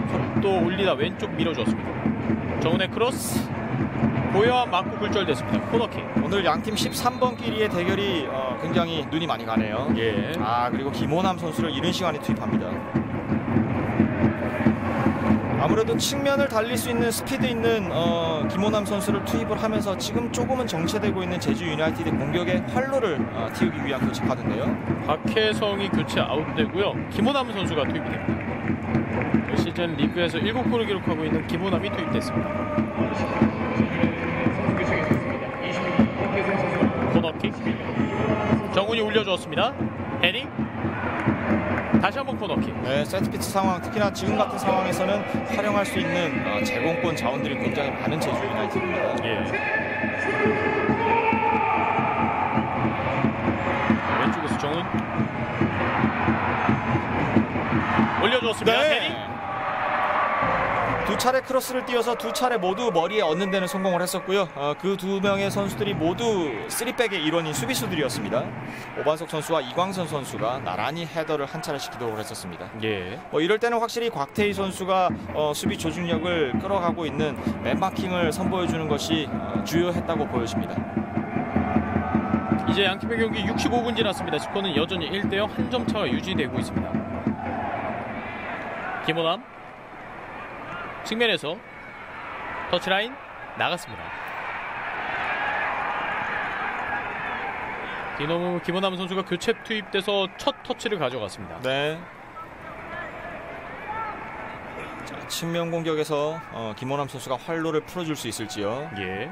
속도 올리다 왼쪽 밀어줬습니다. 정훈의 크로스 고요한 맞고 굴절됐습니다. 코너킥. 오늘 양팀 13번 끼리의 대결이 굉장히 눈이 많이 가네요. 예. 그리고 김호남 선수를 이른 시간에 투입합니다. 아무래도 측면을 달릴 수 있는 스피드 있는 김호남 선수를 투입을 하면서 지금 조금은 정체되고 있는 제주 유나이티드 공격의 활로를 틔우기 위한 교체 카드인데요. 박혜성이 교체 아웃되고요. 김호남 선수가 투입이 됩니다. 올 시즌 리그에서 7골을 기록하고 있는 김호남이 투입됐습니다. 코너킥. 정훈이 올려주었습니다. 헤딩. 다시 한번 코너킥. 네, 세트피스 상황, 특히나 지금 같은 상황에서는 활용할 수 있는 제공권 자원들이 굉장히 많은 제주 유나이티드입니다. 예. 왼쪽에서 정훈 올려주었습니다. 네. 헤딩. 두 차례 크로스를 띄워서 두 차례 모두 머리에 얻는 데는 성공을 했었고요. 그 두 명의 선수들이 모두 3백의 일원인 수비수들이었습니다. 오반석 선수와 이광선 선수가 나란히 헤더를 한 차례씩 기록을 했었습니다. 예. 이럴 때는 확실히 곽태희 선수가 수비 조직력을 끌어가고 있는 맨마킹을 선보여주는 것이 주요했다고 보여집니다. 이제 양팀의 경기 65분 지났습니다. 스코어는 여전히 1대0 한 점 차가 유지되고 있습니다. 김호남 측면에서 터치라인 나갔습니다. 김호남 선수가 교체 투입돼서 첫 터치를 가져갔습니다. 네. 자, 측면 공격에서 김호남 선수가 활로를 풀어줄 수 있을지요. 예.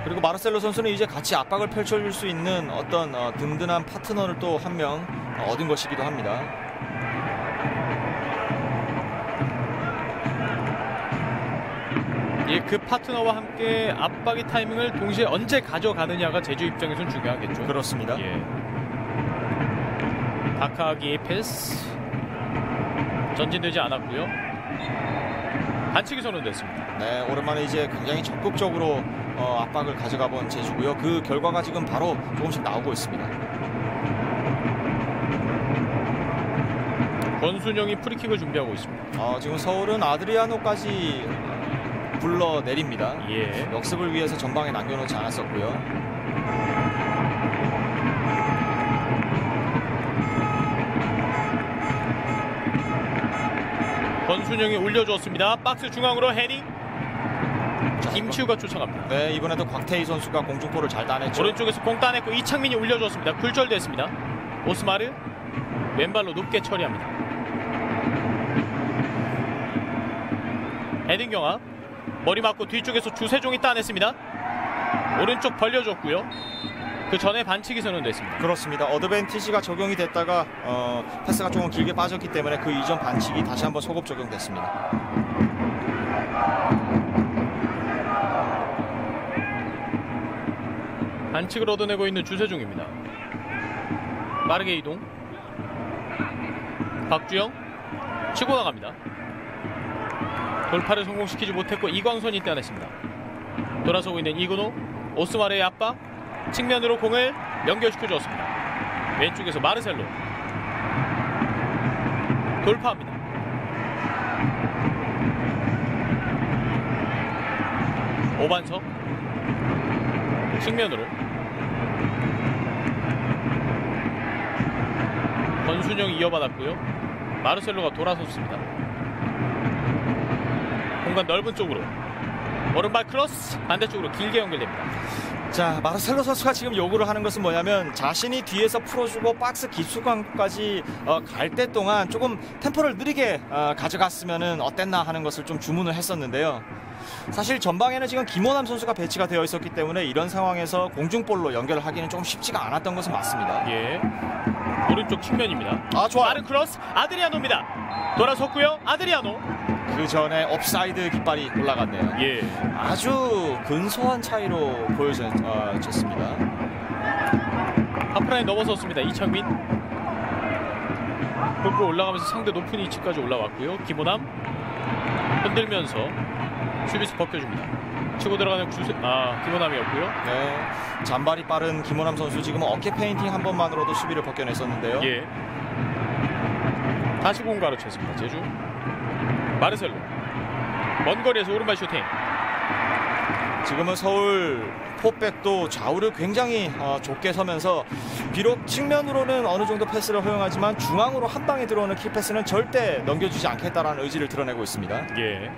그리고 마르셀로 선수는 이제 같이 압박을 펼쳐줄 수 있는 어떤 든든한 파트너를 또 한 명 얻은 것이기도 합니다. 예, 그 파트너와 함께 압박의 타이밍을 동시에 언제 가져가느냐가 제주 입장에선 중요하겠죠. 그렇습니다. 예. 다카기의 패스 전진되지 않았고요. 반칙이 선언됐습니다. 네, 오랜만에 이제 굉장히 적극적으로 압박을 가져가 본 제주고요. 그 결과가 지금 바로 조금씩 나오고 있습니다. 권순영이 프리킥을 준비하고 있습니다. 지금 서울은 아드리아노까지 불러 내립니다. 예. 역습을 위해서 전방에 남겨놓지 않았었고요. 권순영이 올려주었습니다. 박스 중앙으로 헤딩. 김치우가 쫓아갑니다. 네, 이번에도 곽태희 선수가 공중볼을 잘 따냈죠. 오른쪽에서 공 따냈고 이창민이 올려주었습니다. 굴절됐습니다. 오스마르 왼발로 높게 처리합니다. 헤딩 경합. 머리 맞고 뒤쪽에서 주세종이 따냈습니다. 오른쪽 벌려줬고요. 그 전에 반칙이 선언됐습니다. 그렇습니다. 어드밴티지가 적용이 됐다가 패스가 조금 길게 빠졌기 때문에 그 이전 반칙이 다시 한번 소급 적용됐습니다. 반칙을 얻어내고 있는 주세종입니다. 빠르게 이동. 박주영 치고 나갑니다. 돌파를 성공시키지 못했고 이광선이 따냈습니다. 돌아서고 있는 이근호. 오스마르의 압박. 측면으로 공을 연결시켜 주었습니다. 왼쪽에서 마르셀로 돌파합니다. 오반석 측면으로 권순영이 이어받았고요. 마르셀로가 돌아섰습니다. 공간 넓은 쪽으로 오른발 크로스 반대쪽으로 길게 연결됩니다. 자, 마르셀로 선수가 지금 요구를 하는 것은 뭐냐면 자신이 뒤에서 풀어주고 박스 깊숙함까지 갈 때 동안 조금 템포를 느리게 가져갔으면 어땠나 하는 것을 좀 주문을 했었는데요. 사실 전방에는 지금 김호남 선수가 배치가 되어 있었기 때문에 이런 상황에서 공중볼로 연결을 하기는 조금 쉽지가 않았던 것은 맞습니다. 예, 오른쪽 측면입니다. 좋아요. 빠른 크로스 아드리아노입니다. 돌아섰고요. 아드리아노. 그 전에 옵사이드 깃발이 올라갔네요. 예, 아주 근소한 차이로 보여졌습니다. 하프라인 넘어섰습니다. 이창민 골고 올라가면서 상대 높은 위치까지 올라왔고요. 김호남 흔들면서 수비수 벗겨줍니다. 치고 들어가는 김호남이었고요. 네, 잔발이 빠른 김호남 선수 지금 어깨 페인팅 한 번만으로도 수비를 벗겨냈었는데요. 예, 다시 공 가로챘습니다. 제주 마르셀로 먼 거리에서 오른발 슈팅. 지금은 서울 포백도 좌우를 굉장히 좁게 서면서 비록 측면으로는 어느 정도 패스를 허용하지만 중앙으로 한 방에 들어오는 킥패스는 절대 넘겨주지 않겠다라는 의지를 드러내고 있습니다. 예,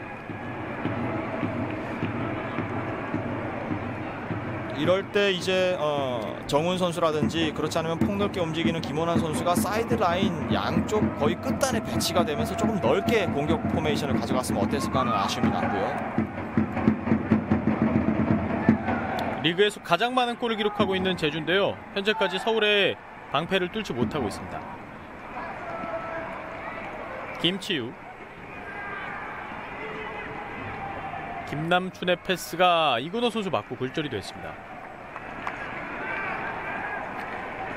이럴 때 이제 정훈 선수라든지 그렇지 않으면 폭넓게 움직이는 김원환 선수가 사이드 라인 양쪽 거의 끝단에 배치가 되면서 조금 넓게 공격 포메이션을 가져갔으면 어땠을까 하는 아쉬움이 남고요. 리그에서 가장 많은 골을 기록하고 있는 제주인데요. 현재까지 서울의 방패를 뚫지 못하고 있습니다. 김치우. 김남춘의 패스가 이근호 선수 맞고 굴절이 됐습니다.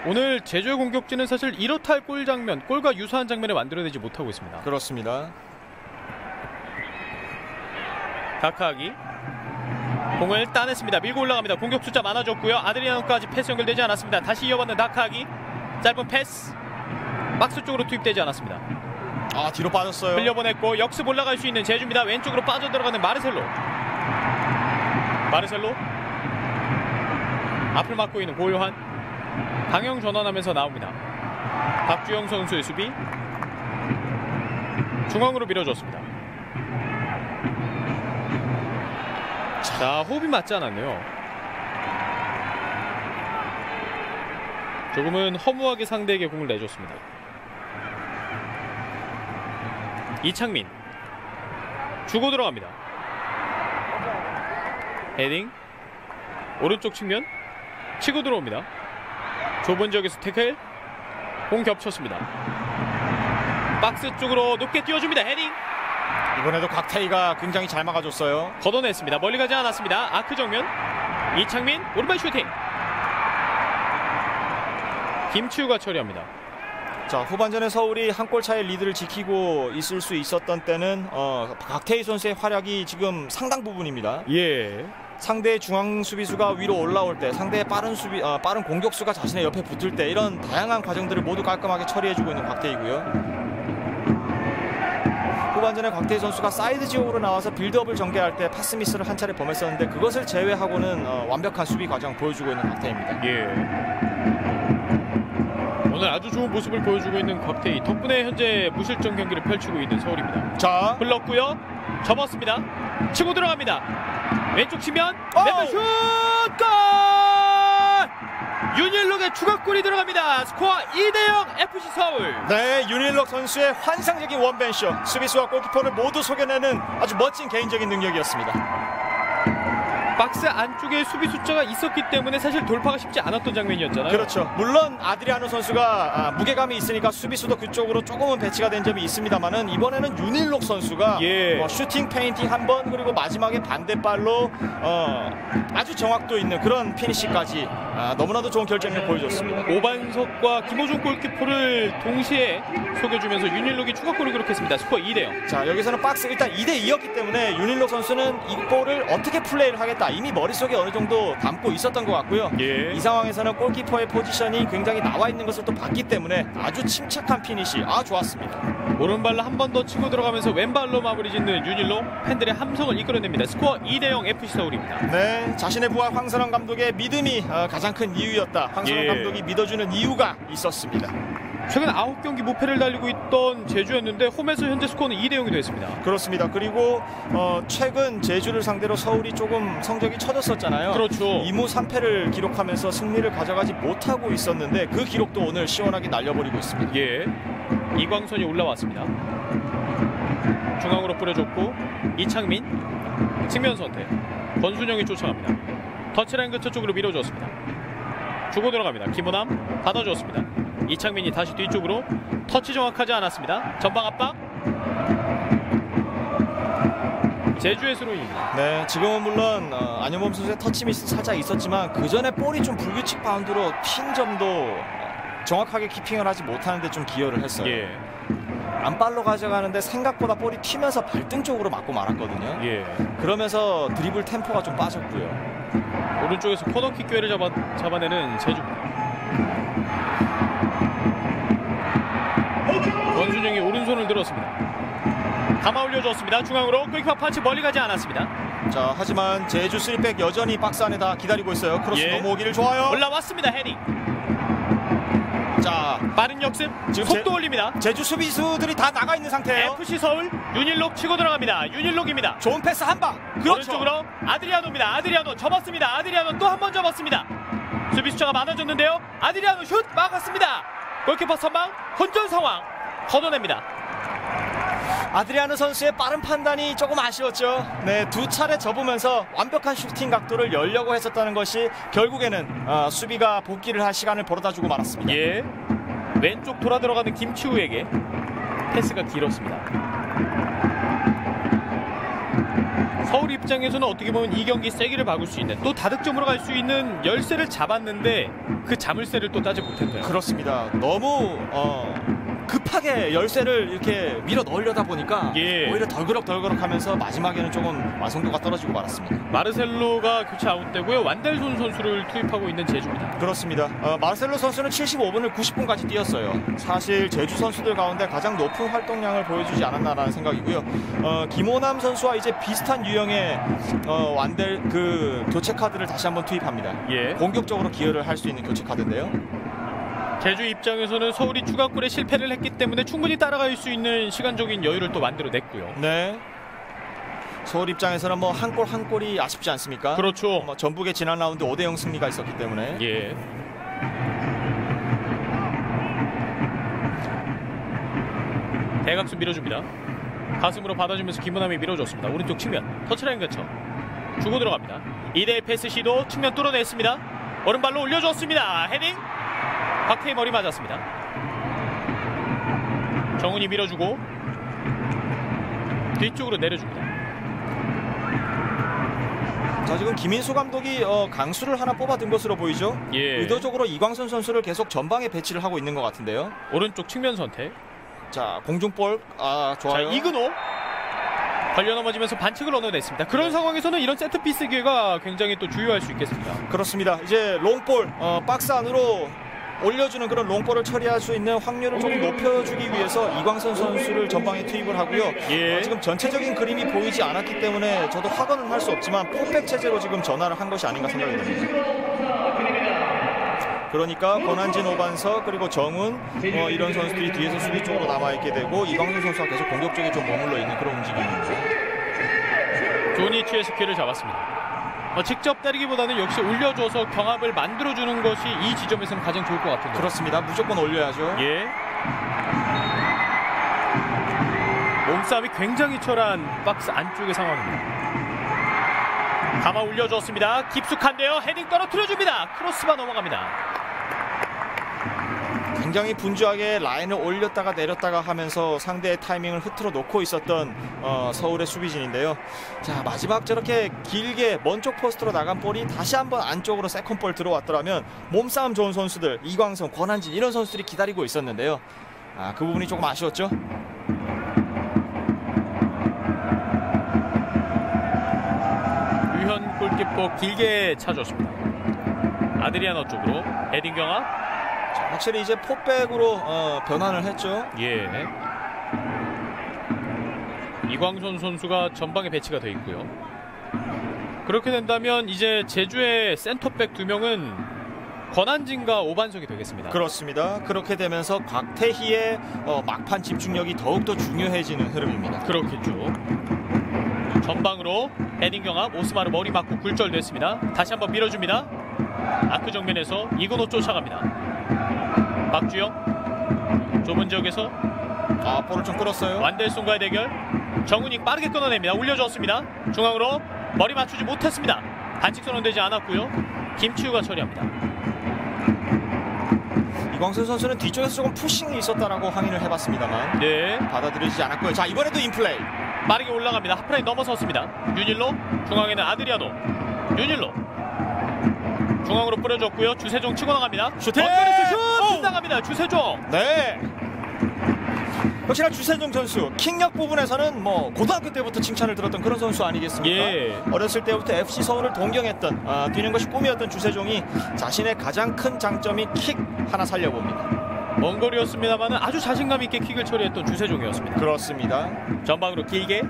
오늘 제주의 공격진은 사실 이렇다 할 골 장면, 골과 유사한 장면을 만들어내지 못하고 있습니다. 그렇습니다. 다카하기 공을 따냈습니다. 밀고 올라갑니다. 공격 숫자 많아졌고요. 아드리아노까지 패스 연결되지 않았습니다. 다시 이어받는 다카하기 짧은 패스 박스 쪽으로 투입되지 않았습니다. 뒤로 빠졌어요. 흘려보냈고 역습 올라갈 수 있는 제주입니다. 왼쪽으로 빠져들어가는 마르셀로 앞을 막고 있는 고요한 방향 전환하면서 나옵니다. 박주영 선수의 수비 중앙으로 밀어줬습니다. 자, 호흡이 맞지 않았네요. 조금은 허무하게 상대에게 공을 내줬습니다. 이창민 주고 들어갑니다. 헤딩 오른쪽 측면 치고 들어옵니다. 좁은 지역에서 태클 공 겹쳤습니다. 박스 쪽으로 높게 띄워줍니다. 헤딩 이번에도 곽태희가 굉장히 잘 막아줬어요. 걷어냈습니다. 멀리 가지 않았습니다. 아크 정면 이창민 오른발 슈팅 김치우가 처리합니다. 자, 후반전에 서울이 한 골 차의 리드를 지키고 있을 수 있었던 때는 곽태희 선수의 활약이 지금 상당 부분입니다. 예. 상대의 중앙 수비수가 위로 올라올 때, 상대의 빠른 공격수가 자신의 옆에 붙을 때 이런 다양한 과정들을 모두 깔끔하게 처리해주고 있는 곽태희고요. 후반전에 곽태희 선수가 사이드 지역으로 나와서 빌드업을 전개할 때 파스미스를 한 차례 범했었는데 그것을 제외하고는 완벽한 수비 과정 보여주고 있는 곽태희입니다. 예. 오늘 아주 좋은 모습을 보여주고 있는 곽태희 덕분에 현재 무실점 경기를 펼치고 있는 서울입니다. 자, 흘렀고요. 접었습니다. 치고 들어갑니다. 왼쪽 치면 왼발 슛! 골! 윤일록의 추가골이 들어갑니다. 스코어 2대0 FC 서울. 네, 윤일록 선수의 환상적인 원맨쇼. 수비수와 골키퍼를 모두 속여내는 아주 멋진 개인적인 능력이었습니다. 박스 안쪽에 수비 숫자가 있었기 때문에 사실 돌파가 쉽지 않았던 장면이었잖아요. 그렇죠. 물론 아드리아노 선수가 무게감이 있으니까 수비수도 그쪽으로 조금은 배치가 된 점이 있습니다만은 이번에는 윤일록 선수가 슈팅, 페인팅 한 번 그리고 마지막에 반대발로 아주 정확도 있는 그런 피니시까지 너무나도 좋은 결정력을 보여줬습니다. 오반석과 김호중 골키퍼를 동시에 속여주면서 윤일록이 추가골을 기록했습니다. 스코어 2대0. 자, 여기서는 박스 일단 2대2였기 때문에 윤일록 선수는 이 볼을 어떻게 플레이를 하겠다 이미 머릿속에 어느 정도 담고 있었던 것 같고요. 이 상황에서는 골키퍼의 포지션이 굉장히 나와 있는 것을 또 봤기 때문에 아주 침착한 피니시 좋았습니다. 오른발로 한 번 더 치고 들어가면서 왼발로 마무리 짓는 윤일록, 팬들의 함성을 이끌어냅니다. 스코어 2대0 FC 서울입니다. 네, 자신의 부하 황선홍 감독의 믿음이 가장 큰 이유였다. 황선홍 감독이 믿어주는 이유가 있었습니다. 최근 9경기 무패를 달리고 있던 제주였는데 홈에서 현재 스코어는 2대0이 됐습니다. 그렇습니다. 그리고 최근 제주를 상대로 서울이 조금 성적이 처졌었잖아요. 그렇죠. 2무 3패를 기록하면서 승리를 가져가지 못하고 있었는데 그 기록도 오늘 시원하게 날려버리고 있습니다. 예, 이광선이 올라왔습니다. 중앙으로 뿌려줬고 이창민 측면 선택, 권순영이 쫓아갑니다. 터치라인 근처 쪽으로 밀어줬습니다. 주고 들어갑니다. 김호남 받아줬습니다. 이창민이 다시 뒤쪽으로 터치 정확하지 않았습니다. 전방 압박. 제주의 스로잉입니다. 네, 지금은 물론 안현범 선수의 터치 미스 살짝 있었지만 그 전에 볼이 좀 불규칙 바운드로 튄 점도 정확하게 키핑을 하지 못하는 데 좀 기여를 했어요. 예. 안발로 가져가는데 생각보다 볼이 튀면서 발등 쪽으로 맞고 말았거든요. 예. 그러면서 드리블 템포가 좀 빠졌고요. 오른쪽에서 코너킥 기회를 잡아내는 제주입니다. 권순영이 오른손을 들었습니다. 감아 올려줬습니다. 중앙으로 골키퍼 판치 멀리 가지 않았습니다. 자, 하지만 제주 3백 여전히 박스 안에 다 기다리고 있어요. 크로스 넘어오기를 좋아요. 올라왔습니다. 헤딩. 자, 빠른 역습. 지금 속도 올립니다. 제주 수비수들이 다 나가 있는 상태예요. FC 서울 윤일록 치고 들어갑니다. 윤일록입니다. 좋은 패스 한 방. 그렇죠. 오른쪽으로 아드리아노입니다. 아드리아노 접었습니다. 아드리아노 또 한 번 접었습니다. 수비 숫자가 많아졌는데요. 아드리아노 슛 막았습니다. 골키퍼 선방 혼전 상황 걷어냅니다. 아드리아노 선수의 빠른 판단이 조금 아쉬웠죠. 네, 두 차례 접으면서 완벽한 슈팅 각도를 열려고 했었다는 것이 결국에는 수비가 복귀를 할 시간을 벌어다주고 말았습니다. 예, 왼쪽 돌아 들어가는 김치우에게 패스가 길었습니다. 서울 입장에서는 어떻게 보면 이 경기 세기를 박을 수 있는, 또 다득점으로 갈 수 있는 열쇠를 잡았는데 그 자물쇠를 또 따지 못했어요. 그렇습니다. 너무 급하게 열쇠를 이렇게 밀어 넣으려다 보니까 오히려 덜그럭하면서 마지막에는 조금 완성도가 떨어지고 말았습니다. 마르셀로가 교체 아웃되고요. 완델손 선수를 투입하고 있는 제주입니다. 그렇습니다. 마르셀로 선수는 75분을 90분까지 뛰었어요. 사실 제주 선수들 가운데 가장 높은 활동량을 보여주지 않았나라는 생각이고요. 김호남 선수와 이제 비슷한 유형의 완델 교체 카드를 다시 한번 투입합니다. 공격적으로 기여를 할 수 있는 교체 카드인데요. 제주 입장에서는 서울이 추가골에 실패를 했기 때문에 충분히 따라갈 수 있는 시간적인 여유를 또 만들어냈고요. 네. 서울 입장에서는 뭐 한 골 한 골이 아쉽지 않습니까? 그렇죠. 전북의 지난 라운드 5대0 승리가 있었기 때문에. 예. 대각수 밀어줍니다. 가슴으로 받아주면서 김은함이 밀어줬습니다. 오른쪽 측면 터치라인 근처 주고 들어갑니다. 2대1 패스 시도 측면 뚫어냈습니다. 오른발로 올려줬습니다. 헤딩. 곽태희 머리 맞았습니다. 정훈이 밀어주고 뒤쪽으로 내려줍니다. 자, 지금 김인수 감독이 강수를 하나 뽑아둔 것으로 보이죠? 의도적으로 이광선 선수를 계속 전방에 배치를 하고 있는 것 같은데요. 오른쪽 측면 선택. 자, 공중볼 좋아요. 자, 이근호 걸려 넘어지면서 반칙을 얻어냈습니다. 그런 상황에서는 이런 세트피스 기회가 굉장히 또 주요할 수 있겠습니다. 그렇습니다. 이제 롱볼 박스 안으로 올려주는 그런 롱볼을 처리할 수 있는 확률을 조금 높여주기 위해서 이광선 선수를 전방에 투입을 하고요. 예. 지금 전체적인 그림이 보이지 않았기 때문에 저도 확언은 할 수 없지만 포백 체제로 지금 전환을 한 것이 아닌가 생각이 듭니다. 그러니까 권한진, 오반석 그리고 정훈 이런 선수들이 뒤에서 수비 쪽으로 남아있게 되고 이광선 선수가 계속 공격 쪽에 좀 머물러 있는 그런 움직임입니다. 조니치의 스킬을 잡았습니다. 직접 때리기보다는 역시 올려줘서 경합을 만들어주는 것이 이 지점에서는 가장 좋을 것 같은데. 그렇습니다. 무조건 올려야죠. 예. 몸싸움이 굉장히 치열한 박스 안쪽의 상황입니다. 감아 올려줬습니다. 깊숙한데요. 헤딩 떨어뜨려줍니다. 크로스바 넘어갑니다. 굉장히 분주하게 라인을 올렸다가 내렸다가 하면서 상대의 타이밍을 흐트러 놓고 있었던 서울의 수비진인데요. 자, 마지막 저렇게 길게 먼 쪽 포스트로 나간 볼이 다시 한번 안쪽으로 세컨볼 들어왔더라면 몸싸움 좋은 선수들 이광선, 권한진 이런 선수들이 기다리고 있었는데요. 그 부분이 조금 아쉬웠죠. 유현 골키퍼 길게 차줬습니다. 아드리아노 쪽으로 헤딩 경합. 확실히 이제 포백으로 변환을 했죠. 예. 이광선 선수가 전방에 배치가 돼 있고요. 그렇게 된다면 이제 제주의 센터백 2명은 권한진과 오반석이 되겠습니다. 그렇습니다. 그렇게 되면서 곽태희의 막판 집중력이 더욱더 중요해지는 흐름입니다. 그렇겠죠. 전방으로 헤딩 경합. 오스마르 머리 맞고 굴절됐습니다. 다시 한번 밀어줍니다. 아크 정면에서 이근호 쫓아갑니다. 박주영 좁은 지역에서 볼을 좀 끌었어요. 완델손과의 대결. 정훈이 빠르게 끊어냅니다. 올려줬습니다. 중앙으로 머리 맞추지 못했습니다. 반칙 선언되지 않았고요. 김치우가 처리합니다. 이광선 선수는 뒤쪽에서 조금 푸싱이 있었다라고 항의를 해봤습니다만 네. 받아들이지 않았고요. 자, 이번에도 인플레이. 빠르게 올라갑니다. 하프라인 넘어섰습니다. 윤일로. 중앙에는 아드리아노. 윤일로 중앙으로 뿌려줬고요. 주세종 치고 나갑니다. 슈팅! 슛! 빗나갑니다. 주세종. 네. 역시나 주세종 선수 킥력 부분에서는 뭐 고등학교 때부터 칭찬을 들었던 그런 선수 아니겠습니까? 예. 어렸을 때부터 FC 서울을 동경했던 뛰는 것이 꿈이었던 주세종이 자신의 가장 큰 장점이 킥 하나 살려봅니다. 먼 거리였습니다만 아주 자신감 있게 킥을 처리했던 주세종이었습니다. 그렇습니다. 전방으로 길게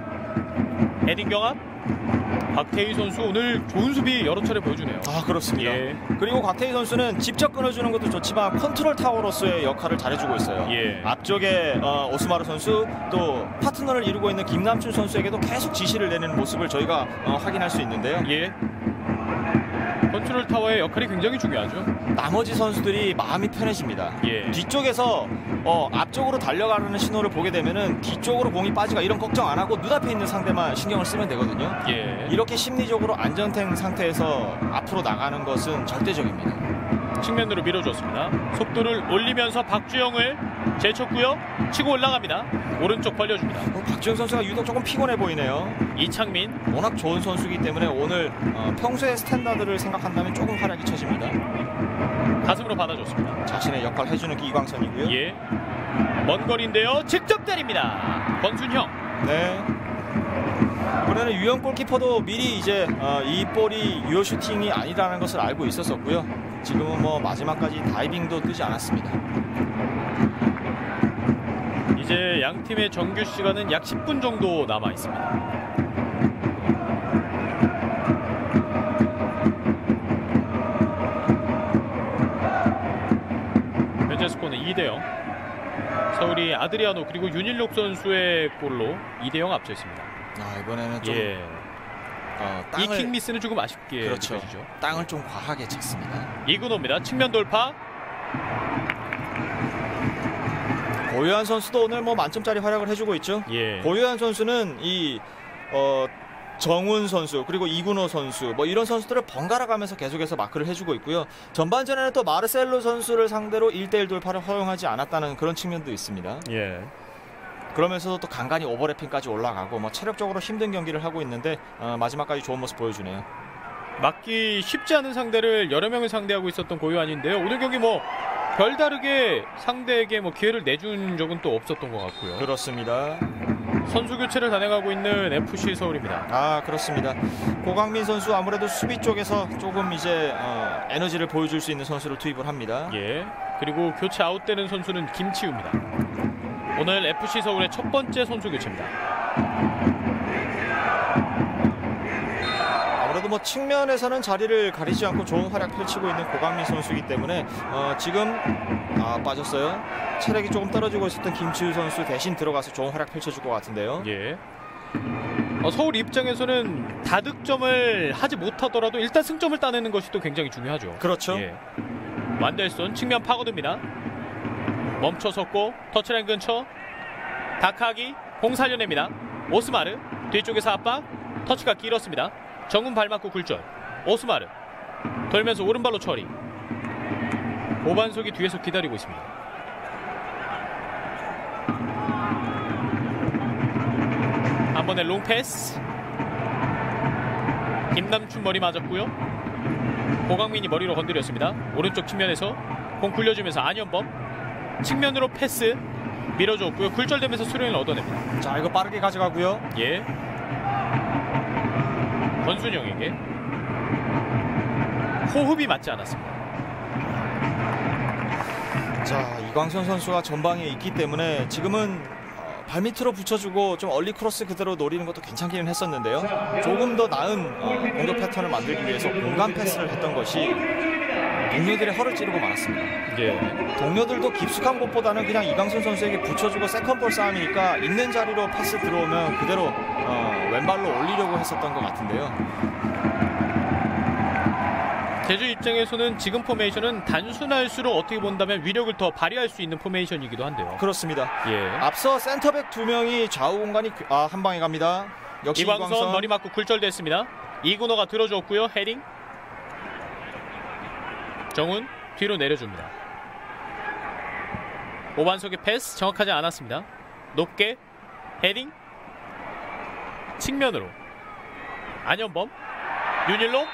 헤딩 경합. 곽태희 선수 오늘 좋은 수비 여러 차례 보여주네요. 그렇습니다. 예. 그리고 곽태희 선수는 직접 끊어주는 것도 좋지만 컨트롤 타워로서의 역할을 잘해주고 있어요. 예. 앞쪽에 오스마르 선수 또 파트너를 이루고 있는 김남춘 선수에게도 계속 지시를 내는 모습을 저희가 확인할 수 있는데요. 예. 컨트롤 타워의 역할이 굉장히 중요하죠. 나머지 선수들이 마음이 편해집니다. 예. 뒤쪽에서 앞쪽으로 달려가는 신호를 보게 되면은 뒤쪽으로 공이 빠지가 이런 걱정 안 하고 눈앞에 있는 상대만 신경을 쓰면 되거든요. 예. 이렇게 심리적으로 안전된 상태에서 앞으로 나가는 것은 절대적입니다. 측면으로 밀어줬습니다. 속도를 올리면서 박주영을 제쳤고요. 치고 올라갑니다. 오른쪽 벌려줍니다. 박주영 선수가 유독 조금 피곤해 보이네요. 이창민. 워낙 좋은 선수이기 때문에 오늘 평소의 스탠다드를 생각한다면 조금 활약이 처집니다. 가슴으로 받아줬습니다. 자신의 역할 해주는 이광선이고요. 예. 먼 거리인데요. 직접 때립니다. 권순형. 네. 이번에는 유영 골키퍼도 미리 이제 이 볼이 유효 슈팅이 아니라는 것을 알고 있었었고요. 지금은 뭐 마지막까지 다이빙도 뜨지 않았습니다. 이제 양 팀의 정규 시간은 약 10분 정도 남아 있습니다. 현재 스코어는 2대0. 서울이 아드리아노 그리고 윤일록 선수의 골로 2대0 앞서 있습니다. 이번에는 좀 예. 이 킥 미스는 조금 아쉽게 그렇죠. 느껴지죠. 땅을 좀 과하게 찼습니다. 이근호입니다. 측면 돌파. 고요한 선수도 오늘 뭐 만점짜리 활약을 해주고 있죠. 예. 고요한 선수는 이 정훈 선수 그리고 이근호 선수 뭐 이런 선수들을 번갈아 가면서 계속해서 마크를 해주고 있고요. 전반전에는 또 마르셀로 선수를 상대로 1대1 돌파를 허용하지 않았다는 그런 측면도 있습니다. 예. 그러면서도 또 간간히 오버래핑까지 올라가고 뭐 체력적으로 힘든 경기를 하고 있는데 마지막까지 좋은 모습 보여주네요. 막기 쉽지 않은 상대를 여러 명을 상대하고 있었던 고요한인데요. 오늘 경기 뭐 별다르게 상대에게 뭐 기회를 내준 적은 또 없었던 것 같고요. 그렇습니다. 선수 교체를 단행하고 있는 FC 서울입니다. 아, 그렇습니다. 고강민 선수 아무래도 수비 쪽에서 조금 이제 에너지를 보여줄 수 있는 선수를 투입을 합니다. 예. 그리고 교체 아웃되는 선수는 김치우입니다. 오늘 FC 서울의 첫 번째 선수 교체입니다. 아무래도 뭐 측면에서는 자리를 가리지 않고 좋은 활약 펼치고 있는 고강민 선수이기 때문에 지금 빠졌어요. 체력이 조금 떨어지고 있었던 김치우 선수 대신 들어가서 좋은 활약 펼쳐줄 것 같은데요. 예. 서울 입장에서는 다득점을 하지 못하더라도 일단 승점을 따내는 것이 또 굉장히 중요하죠. 그렇죠. 예. 완델손 측면 파고듭니다. 멈춰섰고 터치라인 근처 다카기 공 살려냅니다. 오스마르 뒤쪽에서 압박 터치가 길었습니다. 정훈 발 맞고 굴절 오스마르 돌면서 오른발로 처리. 오반석이 뒤에서 기다리고 있습니다. 한 번의 롱 패스. 김남춘 머리 맞았고요. 고강민이 머리로 건드렸습니다. 오른쪽 측면에서 공 굴려주면서 안현범 측면으로 패스 밀어줬고요. 굴절되면서 수령을 얻어냅니다. 자, 이거 빠르게 가져가고요. 예. 권순영에게 호흡이 맞지 않았습니다. 자, 이광선 선수가 전방에 있기 때문에 지금은 발밑으로 붙여주고 좀 얼리 크로스 그대로 노리는 것도 괜찮기는 했었는데요. 조금 더 나은 공격 패턴을 만들기 위해서 공간 패스를 했던 것이 동료들의 허를 찌르고 말았습니다. 예. 동료들도 깊숙한 곳보다는 그냥 이광선 선수에게 붙여주고 세컨볼 싸움이니까 있는 자리로 패스 들어오면 그대로 왼발로 올리려고 했었던 것 같은데요. 제주 입장에서는 지금 포메이션은 단순할수록 어떻게 본다면 위력을 더 발휘할 수 있는 포메이션이기도 한데요. 그렇습니다. 예. 앞서 센터백 2명이 좌우 공간이 한 방에 갑니다. 역시 이광선 머리 맞고 굴절됐습니다. 이근호가 들어줬고요. 헤딩. 정훈 뒤로 내려줍니다. 오반석의 패스 정확하지 않았습니다. 높게 헤딩 측면으로 안현범 윤일록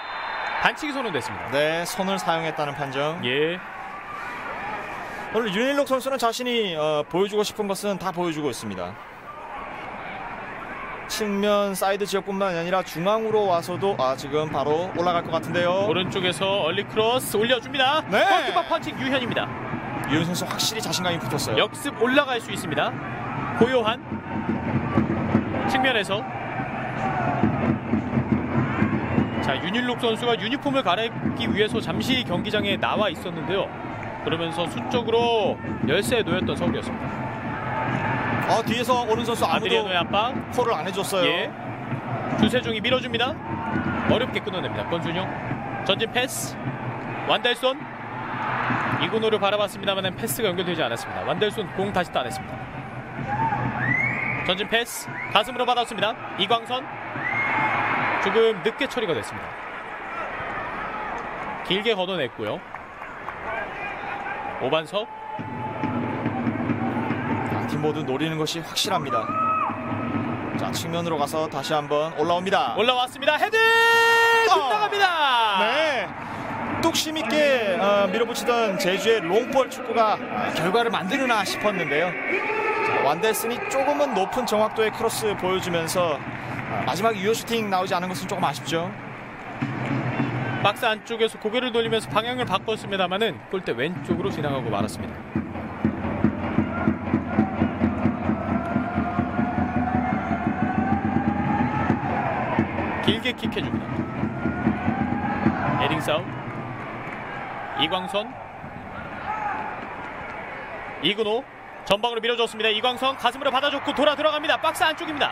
반칙이 선언됐습니다. 네, 손을 사용했다는 판정. 예. 오늘 윤일록 선수는 자신이 보여주고 싶은 것은 다 보여주고 있습니다. 측면 사이드 지역뿐만 아니라 중앙으로 와서도 지금 바로 올라갈 것 같은데요. 오른쪽에서 얼리 크로스 올려줍니다. 네. 골키퍼 펀칭 유현입니다. 유현 선수 확실히 자신감이 붙었어요. 역습 올라갈 수 있습니다. 고요한 측면에서 자, 윤일록 선수가 유니폼을 갈아입기 위해서 잠시 경기장에 나와 있었는데요. 그러면서 수적으로 열세에 놓였던 서울이었습니다. 뒤에서 오는 선수 아무도 아드리아노의 압박. 콜을 안 해줬어요. 예. 주세종이 밀어줍니다. 어렵게 끊어냅니다. 권순영 전진 패스. 완델손 이근호를 바라봤습니다만 패스가 연결되지 않았습니다. 완델손 공 다시 따냈습니다. 전진 패스 가슴으로 받았습니다. 이광선 조금 늦게 처리가 됐습니다. 길게 걷어냈고요. 오반석 팀 모두 노리는 것이 확실합니다. 자, 측면으로 가서 다시 한번 올라옵니다. 올라왔습니다. 헤딩 빗나갑니다. 네, 뚝심 있게 밀어붙이던 제주의 롱볼 축구가 결과를 만드느나 싶었는데요. 자, 완델슨이 조금은 높은 정확도의 크로스 보여주면서 마지막 유효 슈팅 나오지 않은 것은 조금 아쉽죠. 박스 안쪽에서 고개를 돌리면서 방향을 바꿨습니다만은 골대 왼쪽으로 지나가고 말았습니다. 길게 킥해줍니다. 헤딩 싸움. 이광선 이근호 전방으로 밀어줬습니다. 이광선 가슴으로 받아줬고 돌아 들어갑니다. 박스 안쪽입니다.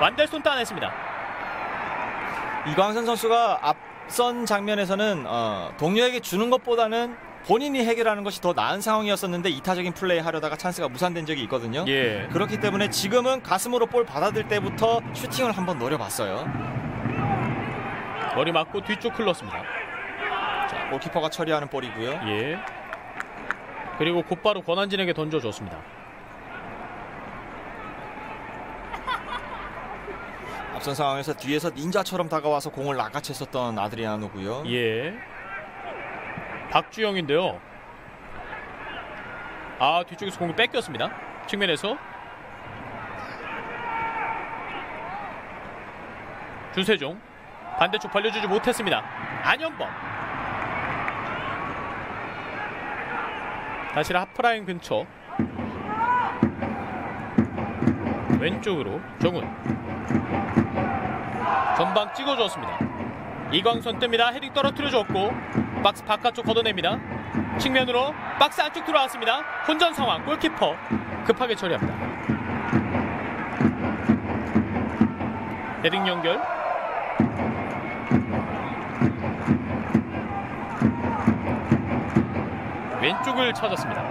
완델손 따냈습니다. 이광선 선수가 앞선 장면에서는 동료에게 주는 것보다는 본인이 해결하는 것이 더 나은 상황이었었는데 이타적인 플레이 하려다가 찬스가 무산된 적이 있거든요. 예. 그렇기 때문에 지금은 가슴으로 볼 받아들 때부터 슈팅을 한번 노려봤어요. 머리 맞고 뒤쪽 흘렀습니다. 자, 골키퍼가 처리하는 볼이고요. 예. 그리고 곧바로 권한진에게 던져줬습니다. 앞선 상황에서 뒤에서 닌자처럼 다가와서 공을 낚아챘었던 아드리아노고요. 예. 박주영인데요. 뒤쪽에서 공을 뺏겼습니다. 측면에서 주세종 반대쪽 벌려주지 못했습니다. 안현범 다시 하프라인 근처 왼쪽으로 정훈 전방 찍어주었습니다. 이광선 뜹니다. 헤딩 떨어뜨려줬고 박스 바깥쪽 걷어냅니다. 측면으로 박스 안쪽 들어왔습니다. 혼전 상황. 골키퍼 급하게 처리합니다. 헤딩 연결 왼쪽을 찾았습니다.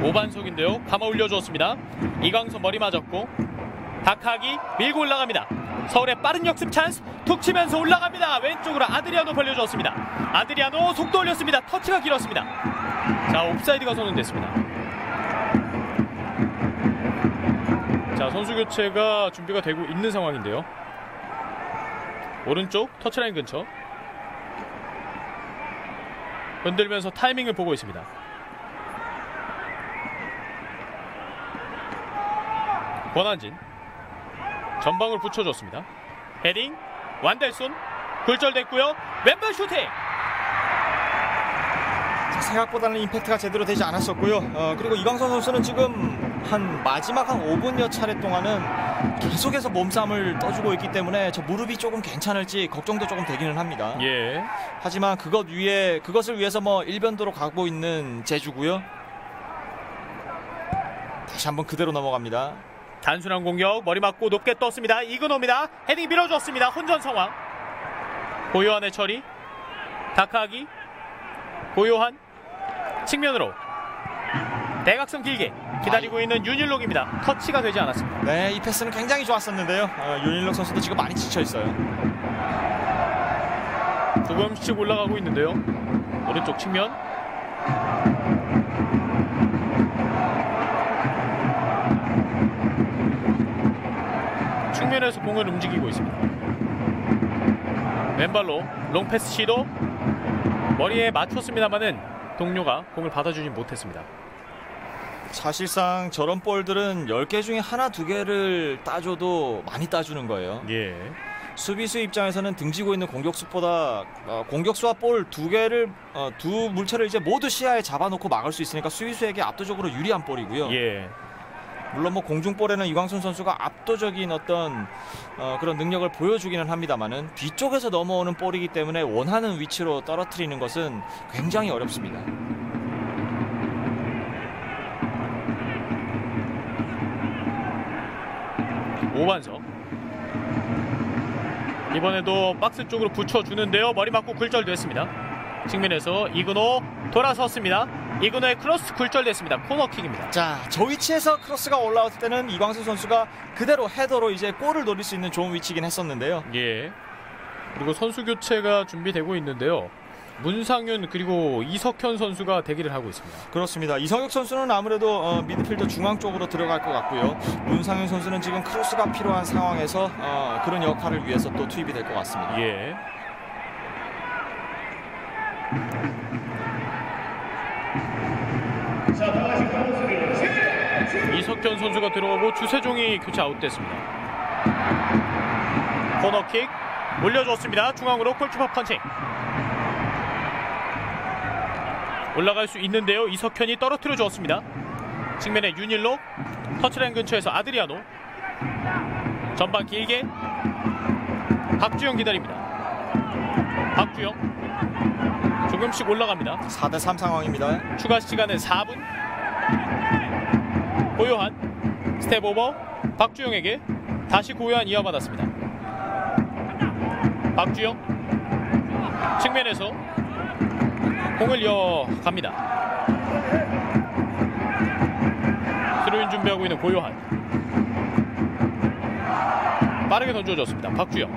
오반석인데요. 감아 올려주었습니다. 이광선 머리 맞았고 박하기 밀고 올라갑니다. 서울의 빠른 역습 찬스 툭 치면서 올라갑니다. 왼쪽으로 아드리아노 벌려주었습니다. 아드리아노 속도 올렸습니다. 터치가 길었습니다. 자, 옵사이드가 선언됐습니다. 자, 선수 교체가 준비가 되고 있는 상황인데요. 오른쪽 터치라인 근처 흔들면서 타이밍을 보고 있습니다. 권한진 전방을 붙여줬습니다. 헤딩 완델손 굴절됐고요. 왼발 슈팅. 생각보다는 임팩트가 제대로 되지 않았었고요. 그리고 이광선 선수는 지금 마지막 한 5분여 차례 동안은 계속해서 몸싸움을 떠주고 있기 때문에 저 무릎이 조금 괜찮을지 걱정도 조금 되기는 합니다. 예. 하지만 그것을 위해서 일변도로 가고 있는 제주고요. 다시 한번 그대로 넘어갑니다. 단순한 공격 머리 맞고 높게 떴습니다. 이근호입니다. 헤딩 밀어줬습니다. 혼전 상황. 고요한의 처리. 다카기 고요한 측면으로 대각선 길게 기다리고 있는 윤일록입니다. 터치가 되지 않았습니다. 네, 이 패스는 굉장히 좋았었는데요. 윤일록 선수도 지금 많이 지쳐 있어요. 조금씩 올라가고 있는데요. 오른쪽 측면 측면에서 공을 움직이고 있습니다. 왼발로 롱패스 시도 머리에 맞췄습니다만은 동료가 공을 받아주지 못했습니다. 사실상 저런 볼들은 10개 중에 하나, 2개를 따줘도 많이 따주는 거예요. 예. 수비수 입장에서는 등지고 있는 공격수보다 공격수와 볼 2개를 두 물체를 이제 모두 시야에 잡아놓고 막을 수 있으니까 수비수에게 압도적으로 유리한 볼이고요. 예. 물론 공중볼에는 이광선 선수가 압도적인 어떤 그런 능력을 보여주기는 합니다만은 뒤쪽에서 넘어오는 볼이기 때문에 원하는 위치로 떨어뜨리는 것은 굉장히 어렵습니다. 오반석 이번에도 박스 쪽으로 붙여주는데요. 머리 맞고 굴절됐습니다. 측면에서 이근호 돌아섰습니다. 이근호의 크로스 굴절됐습니다. 코너킥입니다. 자, 저 위치에서 크로스가 올라왔을 때는 이광수 선수가 그대로 헤더로 이제 골을 노릴 수 있는 좋은 위치긴 했었는데요. 예. 그리고 선수 교체가 준비되고 있는데요. 문상윤 그리고 이석현 선수가 대기를 하고 있습니다. 그렇습니다. 이성혁 선수는 아무래도 미드필더 중앙 쪽으로 들어갈 것 같고요. 문상윤 선수는 지금 크로스가 필요한 상황에서 그런 역할을 위해서 또 투입이 될 것 같습니다. 예. 이석현 선수가 들어오고 주세종이 교체 아웃됐습니다. 코너킥 올려줬습니다. 중앙으로 골키퍼 펀칭. 올라갈 수 있는데요. 이석현이 떨어뜨려 주었습니다. 측면에 윤일록 터치라인 근처에서 아드리아노 전방 길게 박주영 기다립니다. 박주영 조금씩 올라갑니다. 4대3 상황입니다. 추가 시간은 4분. 고요한 스텝 오버 박주영에게 다시 고요한 이어받았습니다. 박주영 측면에서 공을 이어갑니다. 스로인 준비하고 있는 고요한 빠르게 던져줬습니다. 박주영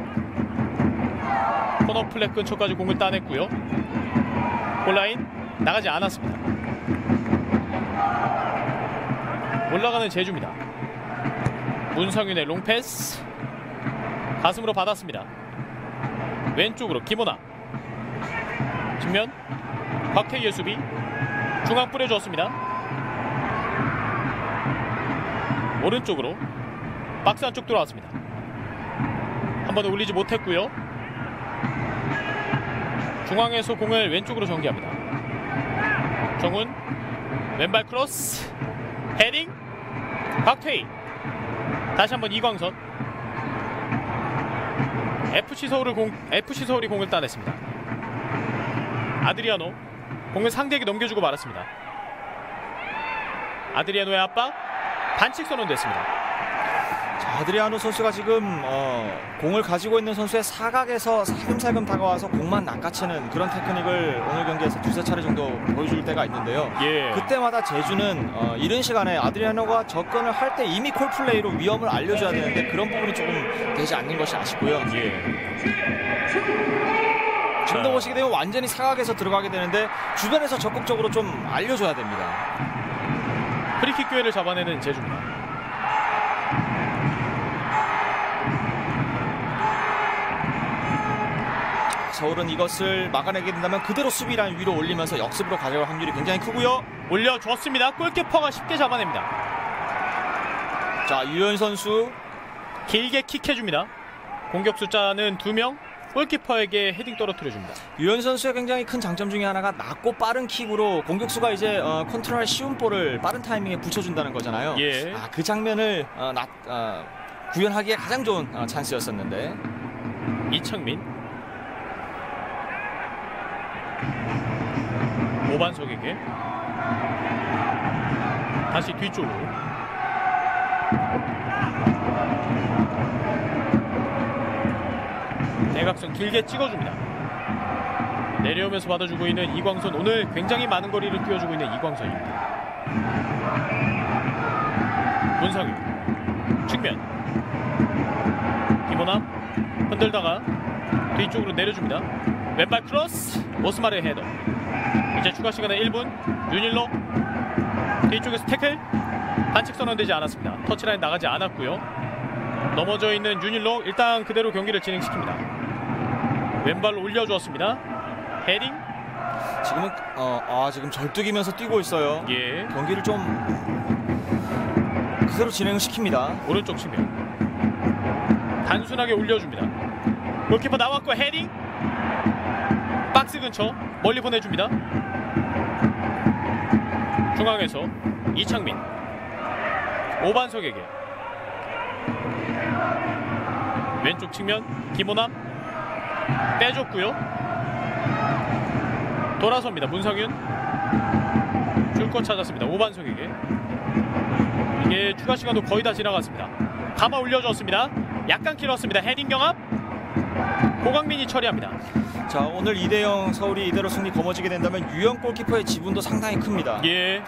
코너 플랫 근처까지 공을 따냈고요. 골라인 나가지 않았습니다. 올라가는 제주입니다. 문상윤의 롱패스 가슴으로 받았습니다. 왼쪽으로 김호나 측면 박태희의 수비 중앙 뿌려줬습니다. 오른쪽으로 박스 안쪽 들어왔습니다. 한 번도 올리지 못했고요. 중앙에서 공을 왼쪽으로 전개합니다. 정훈 왼발 크로스 헤딩 박태희 다시 한번 이광선. FC 서울이 공을 따냈습니다. 아드리아노 공을 상대에게 넘겨주고 말았습니다. 아드리아노의 압박 반칙 선언됐습니다. 자, 아드리아노 선수가 지금 공을 가지고 있는 선수의 사각에서 살금살금 다가와서 공만 낚아채는 그런 테크닉을 오늘 경기에서 두세 차례 정도 보여줄 때가 있는데요. 예. 그때마다 제주는 이른 시간에 아드리아노가 접근을 할 때 이미 콜플레이로 위험을 알려줘야 되는데 그런 부분이 조금 되지 않는 것이 아쉽고요. 예. 지금도 보시게 되면 완전히 사각에서 들어가게 되는데 주변에서 적극적으로 좀 알려줘야 됩니다. 프리킥 기회를 잡아내는 제주입니다. 서울은 이것을 막아내게 된다면 그대로 수비 라인 위로 올리면서 역습으로 가져갈 확률이 굉장히 크고요. 올려줬습니다. 골키퍼가 쉽게 잡아냅니다. 자, 유현 선수 길게 킥해줍니다. 공격 숫자는 2명. 골키퍼에게 헤딩 떨어뜨려줍니다. 유현 선수의 굉장히 큰 장점 중에 하나가 낮고 빠른 킥으로 공격수가 이제 컨트롤할 쉬운 볼을 빠른 타이밍에 붙여준다는 거잖아요. 예. 그 장면을 구현하기에 가장 좋은 찬스였었는데. 이창민 오반석에게 다시 뒤쪽으로 대각선 길게 찍어줍니다. 내려오면서 받아주고 있는 이광선. 오늘 굉장히 많은 거리를 뛰어주고 있는 이광선입니다. 문성유 측면 김호남 흔들다가 뒤쪽으로 내려줍니다. 왼발 크로스 오스마르의 헤더. 이제 추가 시간에 1분. 윤일로 뒤쪽에서 태클 반칙 선언되지 않았습니다. 터치라인 나가지 않았고요. 넘어져 있는 윤일로 일단 그대로 경기를 진행시킵니다. 왼발로 올려주었습니다. 헤딩. 지금은 지금 절뚝이면서 뛰고 있어요. 예. 경기를 좀 그대로 진행을 시킵니다. 오른쪽 측면 단순하게 올려줍니다. 골키퍼 나왔고 헤딩. 박스 근처 멀리 보내줍니다. 중앙에서 이창민 오반석에게 왼쪽 측면 김호남 빼줬고요. 돌아섭니다. 문성윤 줄 것 찾았습니다. 오반석에게. 이게 추가 시간도 거의 다 지나갔습니다. 감아 올려줬습니다. 약간 길었습니다. 헤딩 경합 고강민이 처리합니다. 자, 오늘 2대0 서울이 이대로 승리 거머쥐게 된다면 유영 골키퍼의 지분도 상당히 큽니다. 예.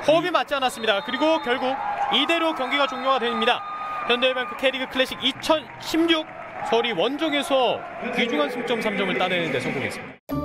호흡이 맞지 않았습니다. 그리고 결국 이대로 경기가 종료가 됩니다. 현대해병 K리그 클래식 2016 서울이 원정에서 귀중한 승점 3점을 따내는 데 성공했습니다.